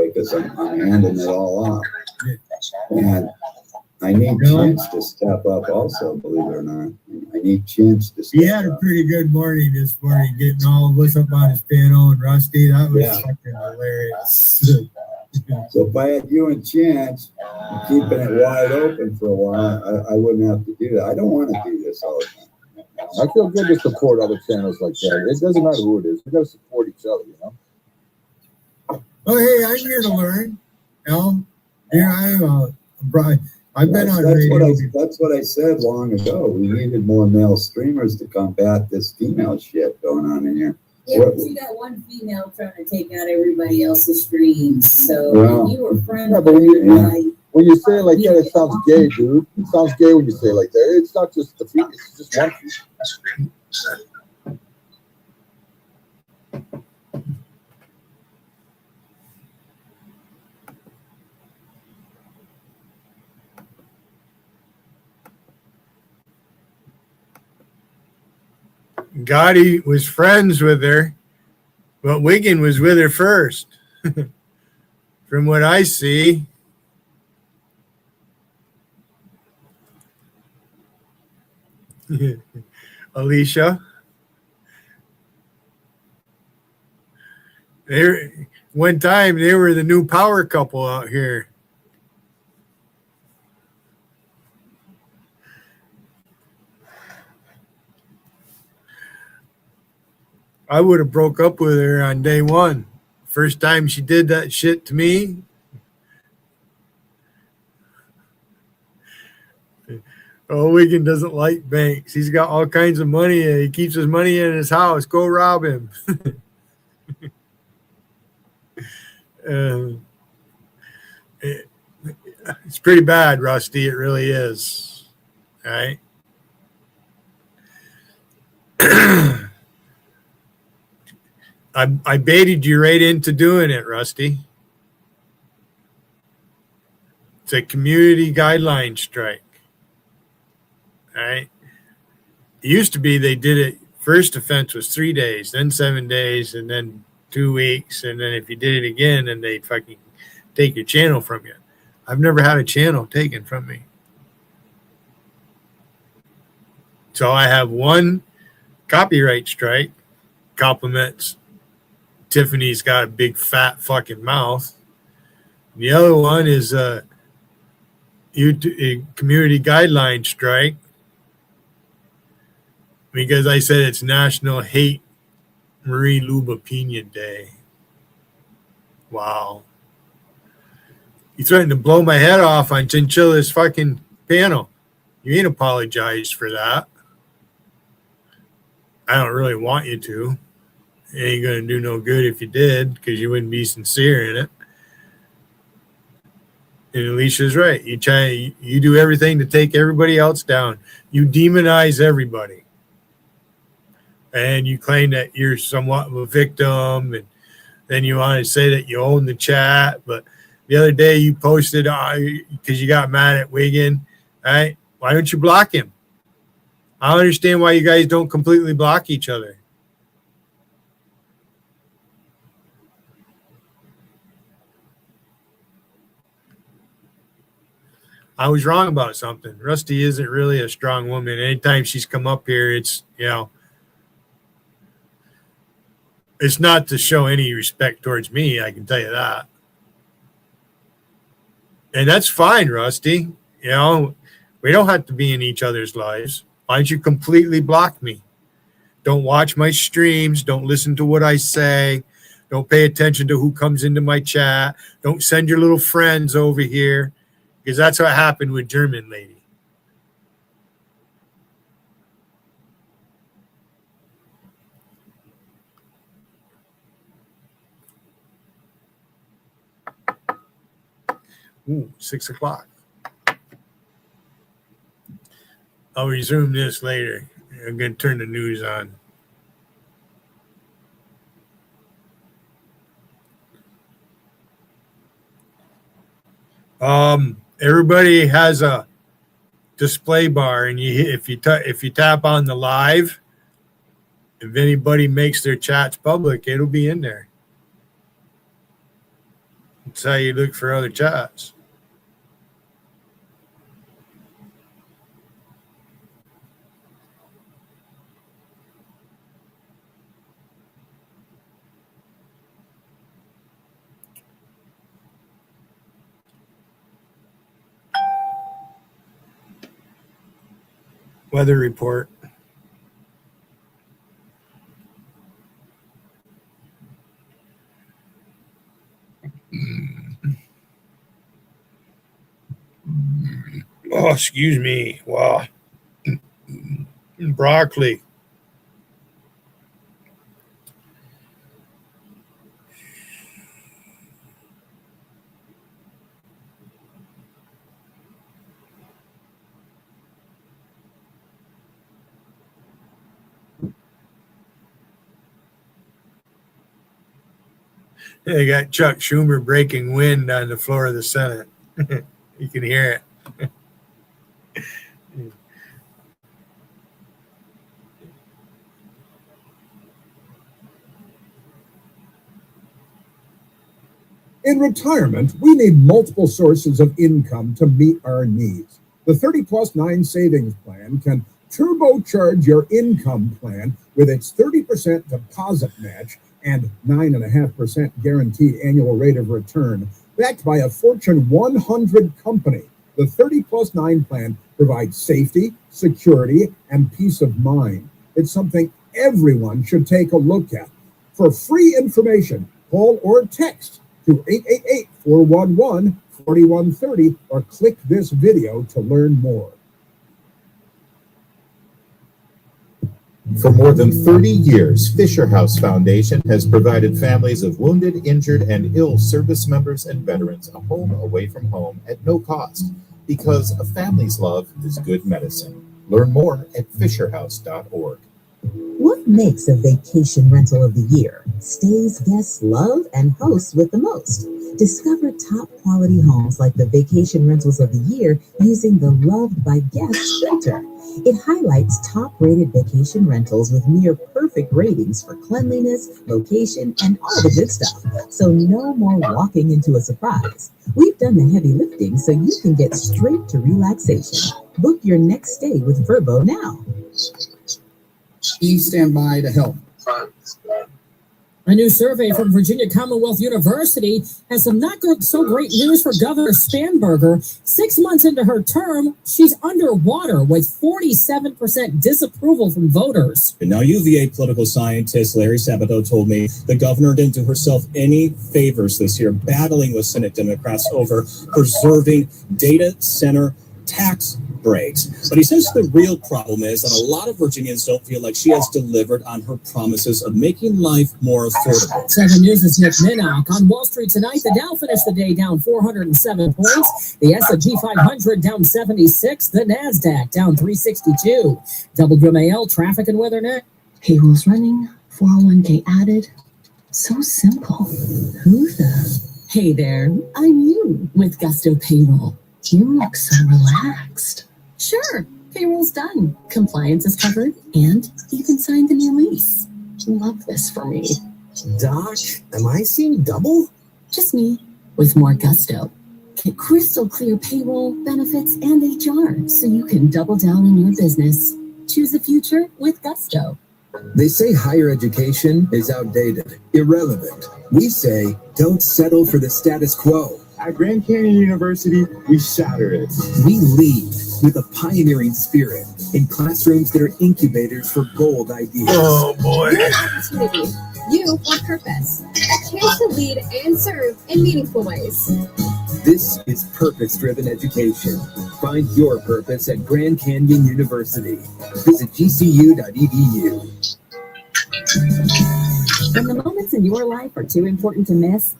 B: Because I'm handing it all off. And I need Chance to step up also, believe it or not. I need Chance to step
A: He had a
B: up.
A: pretty good morning this morning, getting all of us up on his piano and Rusty. That was
B: Yeah.
A: fucking hilarious.
B: So if I had you and Chance keeping it wide open for a while, I wouldn't have to do that. I don't want to do this all the time.
G: I feel good to support other channels like that. It doesn't matter who it is. We got to support each other, you know?
A: Oh, hey, I'm here to learn. Here I've been on radio.
B: That's what I said long ago. We needed more male streamers to combat this female shit going on in here.
D: Yeah, but you got one female trying to take out everybody else's streams. So
B: Well,
D: you were friends
G: Yeah, but
D: with
G: when
D: everybody.
G: when you say it like that, it sounds gay, dude. It sounds gay when you say it like that. It's not just the female. It's just one female.
C: Gotti was friends with her, but Wiggin was with her first. From what I see. Alicia. One time they were the new power couple out here. I would have broke up with her on day one. First time she did that shit to me. Oh, Wiggin doesn't like banks. He's got all kinds of money. He keeps his money in his house. Go rob him. It's pretty bad, Rusty. It really is. All right. I baited you right into doing it, Rusty. It's a community guideline strike. All right. It used to be they did it. First offense was 3 days, then 7 days, and then 2 weeks. And then if you did it again, then they'd fucking take your channel from you. I've never had a channel taken from me. So I have one copyright strike, compliments Tiffany's got a big fat fucking mouth. The other one is a community guideline strike because I said it's National Hate Marie Lube Opinion Day. Wow. You threatened to blow my head off on Chinchilla's fucking panel. You ain't apologized for that. I don't really want you to. It ain't going to do no good if you did, because you wouldn't be sincere in it. And Alicia's right. You do everything to take everybody else down. You demonize everybody. And you claim that you're somewhat of a victim, and then you want to say that you own the chat. But the other day you posted because you got mad at Wiggin, right? Why don't you block him? I don't understand why you guys don't completely block each other. I was wrong about something. Rusty isn't really a strong woman. Anytime she's come up here, it's, it's not to show any respect towards me. I can tell you that. And that's fine, Rusty. You know, we don't have to be in each other's lives. Why don't you completely block me? Don't watch my streams. Don't listen to what I say. Don't pay attention to who comes into my chat. Don't send your little friends over here, because that's what happened with German lady. Ooh, 6 o'clock. I'll resume this later. I'm going to turn the news on. Everybody has a display bar, and if you tap on the live, if anybody makes their chats public, it'll be in there. That's how you look for other chats. Weather report. Oh, excuse me. Wow. Broccoli. They got Chuck Schumer breaking wind on the floor of the Senate. You can hear it.
H: In retirement, we need multiple sources of income to meet our needs. The 30+9 savings plan can turbocharge your income plan with its 30% deposit match and 9.5% guaranteed annual rate of return. Backed by a Fortune 100 company, the 30+9 plan provides safety, security, and peace of mind. It's something everyone should take a look at. For free information, call or text to 888-411-4130 or click this video to learn more.
I: For more than 30 years, Fisher House Foundation has provided families of wounded, injured, and ill service members and veterans a home away from home at no cost, because a family's love is good medicine. Learn more at fisherhouse.org.
J: What makes a vacation rental of the year? Stays guests love and hosts with the most. Discover top quality homes like the vacation rentals of the year using the Loved by Guests filter. It highlights top-rated vacation rentals with near perfect ratings for cleanliness, location, and all the good stuff. So no more walking into a surprise. We've done the heavy lifting so you can get straight to relaxation. Book your next stay with Vrbo now.
K: Please stand by to help.
L: A new survey from Virginia Commonwealth University has some not good, so great news for Governor Spanberger. 6 months into her term, she's underwater with 47% disapproval from voters.
M: And now UVA political scientist Larry Sabato told me the governor didn't do herself any favors this year, battling with Senate Democrats over preserving data center tax breaks. But he says the real problem is that a lot of Virginians don't feel like she has delivered on her promises of making life more affordable.
L: 7 News' Nick Minnock. On Wall Street tonight, the Dow finished the day down 407 points. The S&P 500 down 76. The NASDAQ down 362. WMAL traffic and weather net.
N: Payroll's running. 401k added. So simple. Who the? Hey there, I'm you with Gusto Payroll. You look so relaxed. Sure, payroll's done. Compliance is covered, and even signed the new lease. Love this for me.
O: Doc, am I seeing double?
N: Just me, with more gusto. Get crystal clear payroll, benefits, and HR, so you can double down on your business. Choose the future with Gusto.
O: They say higher education is outdated, irrelevant. We say don't settle for the status quo.
K: At Grand Canyon University, we shatter it.
O: We lead with a pioneering spirit in classrooms that are incubators for bold ideas.
C: Oh boy.
P: You're an opportunity. You have purpose. A chance to lead and serve in meaningful ways.
O: This is purpose-driven education. Find your purpose at Grand Canyon University. Visit gcu.edu.
J: When the moments in your life are too important to miss,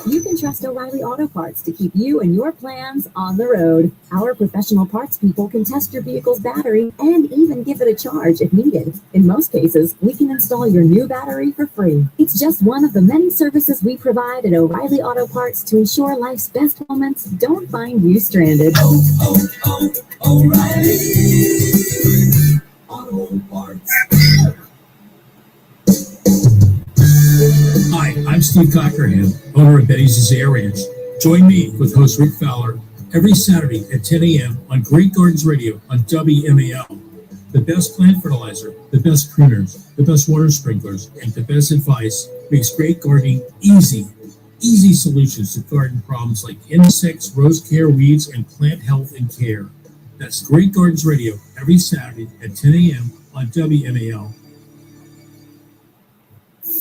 J: you can trust O'Reilly Auto Parts to keep you and your plans on the road. Our professional parts people can test your vehicle's battery and even give it a charge if needed. In most cases, we can install your new battery for free. It's just one of the many services we provide at O'Reilly Auto Parts to ensure life's best moments don't find you stranded.
O: O'Reilly Auto Parts.
Q: Hi, I'm Steve Cockerham, owner of Betty's Air Ranch. Join me with host Rick Fowler every Saturday at 10 a.m. on Great Gardens Radio on WMAL. The best plant fertilizer, the best pruners, the best water sprinklers, and the best advice makes great gardening easy. Easy solutions to garden problems like insects, rose care, weeds, and plant health and care. That's Great Gardens Radio every Saturday at 10 a.m. on WMAL.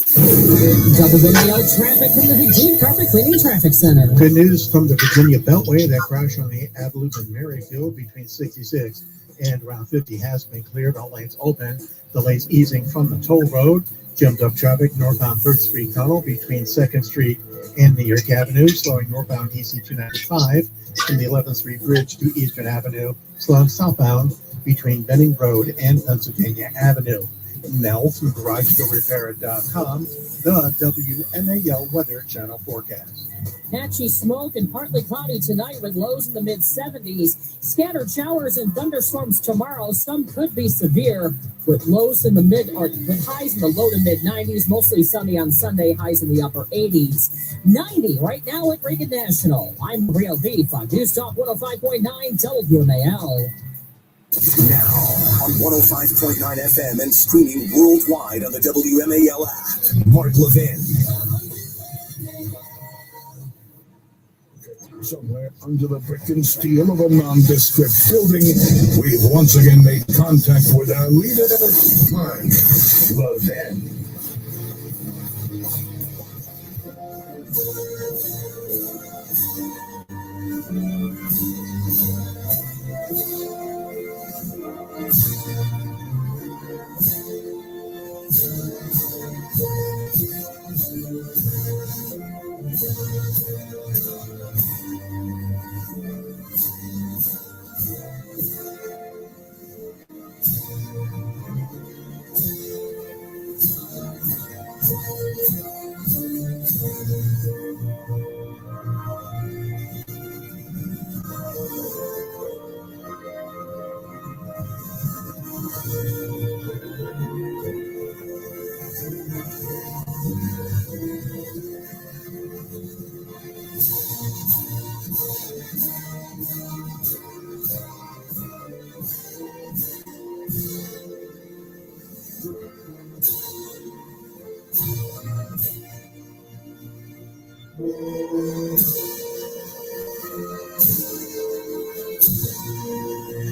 L: WMAL traffic from the Virginia Carpet Cleaning Traffic Center.
R: Good news from the Virginia Beltway. That crash on the Avalute and Maryfield between 66 and Route 50 has been cleared. All lanes open. Delays easing from the toll road. Jammed up traffic northbound 3rd Street Tunnel between 2nd Street and New York Avenue. Slowing northbound DC 295 from the 11th Street Bridge to Eastern Avenue. Slowing southbound between Benning Road and Pennsylvania Avenue. Mel from GarageDoorRepair.com, the WMAL Weather Channel forecast.
L: Patchy smoke and partly cloudy tonight with lows in the mid-70s. Scattered showers and thunderstorms tomorrow. Some could be severe with lows in the with highs in the low to mid-90s. Mostly sunny on Sunday, highs in the upper 80s. 90 right now at Reagan National. I'm Real Beef on News Talk 105.9 WMAL.
S: Now on 105.9 FM and streaming worldwide on the WMAL app. Mark Levin.
H: Somewhere under the brick and steel of a nondescript building, we've once again made contact with our leader, Mark Levin.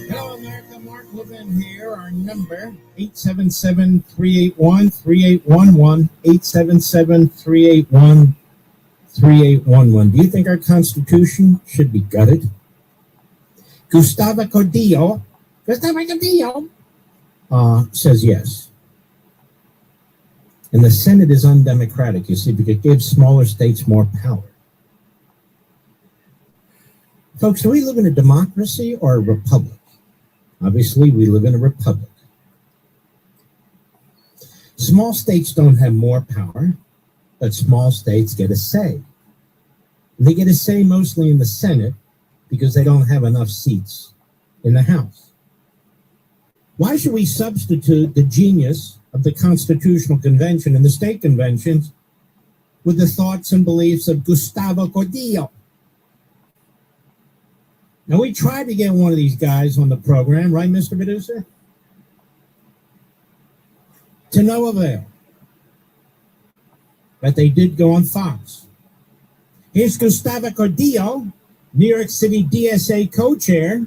T: Hello, America. Mark Levin here. Our number, 877-381-3811, 877-381-3811. Do you think our Constitution should be gutted? Gustavo Codillo says yes. And the Senate is undemocratic, you see, because it gives smaller states more power. Folks, do we live in a democracy or a republic? Obviously, we live in a republic. Small states don't have more power, but small states get a say. They get a say mostly in the Senate because they don't have enough seats in the House. Why should we substitute the genius of the Constitutional Convention and the state conventions with the thoughts and beliefs of Gustavo Codillo? Now, we tried to get one of these guys on the program, right, Mr. Producer? To no avail. But they did go on Fox. Here's Gustavo Cordillo, New York City DSA co-chair,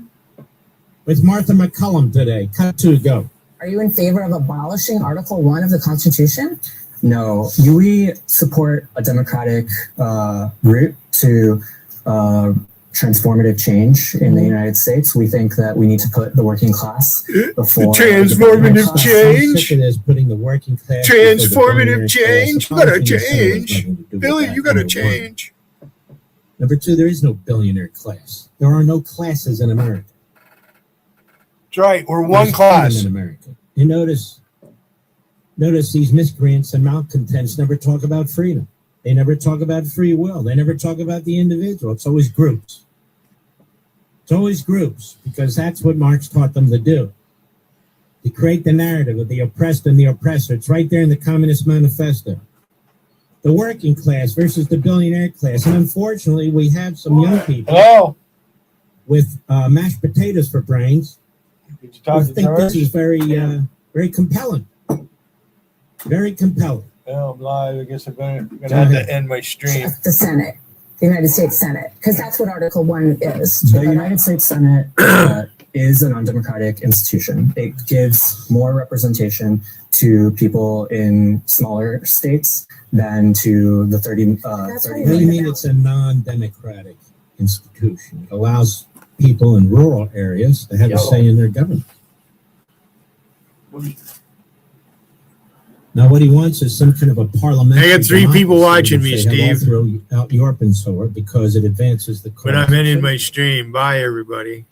T: with Martha McCullum today. Cut 2, go.
U: Are you in favor of abolishing Article 1 of the Constitution? No. We support a democratic route to transformative change in the United States. We think that we need to put the working class before
C: Transformative change.
T: It is putting the working class.
C: Transformative change. You gotta change. Billy, you gotta change.
T: Number 2, there is no billionaire class. There are no classes in America.
C: That's right. We're one class
T: in America. You notice these miscreants and malcontents never talk about freedom. They never talk about free will. They never talk about the individual. It's always groups. It's always groups, because that's what Marx taught them to do. To create the narrative of the oppressed and the oppressor. It's right there in the Communist Manifesto. The working class versus the billionaire class. And unfortunately, we have some young people with mashed potatoes for brains who think this is very, very compelling. Very compelling.
C: Well, I'm live. I guess I'm going to have to end my stream.
U: The Senate, the United States Senate, because that's what Article 1 is. The United States Senate is an undemocratic institution. It gives more representation to people in smaller states than to the 30.
T: What do you mean it's a non-democratic institution? It allows people in rural areas to have a say in their government. Now, what he wants is some kind of a parliamentary.
C: I got 3 people watching me, Steve.
T: Throughout Europe and so on, because it advances the cause.
C: But I'm ending my stream. Bye, everybody.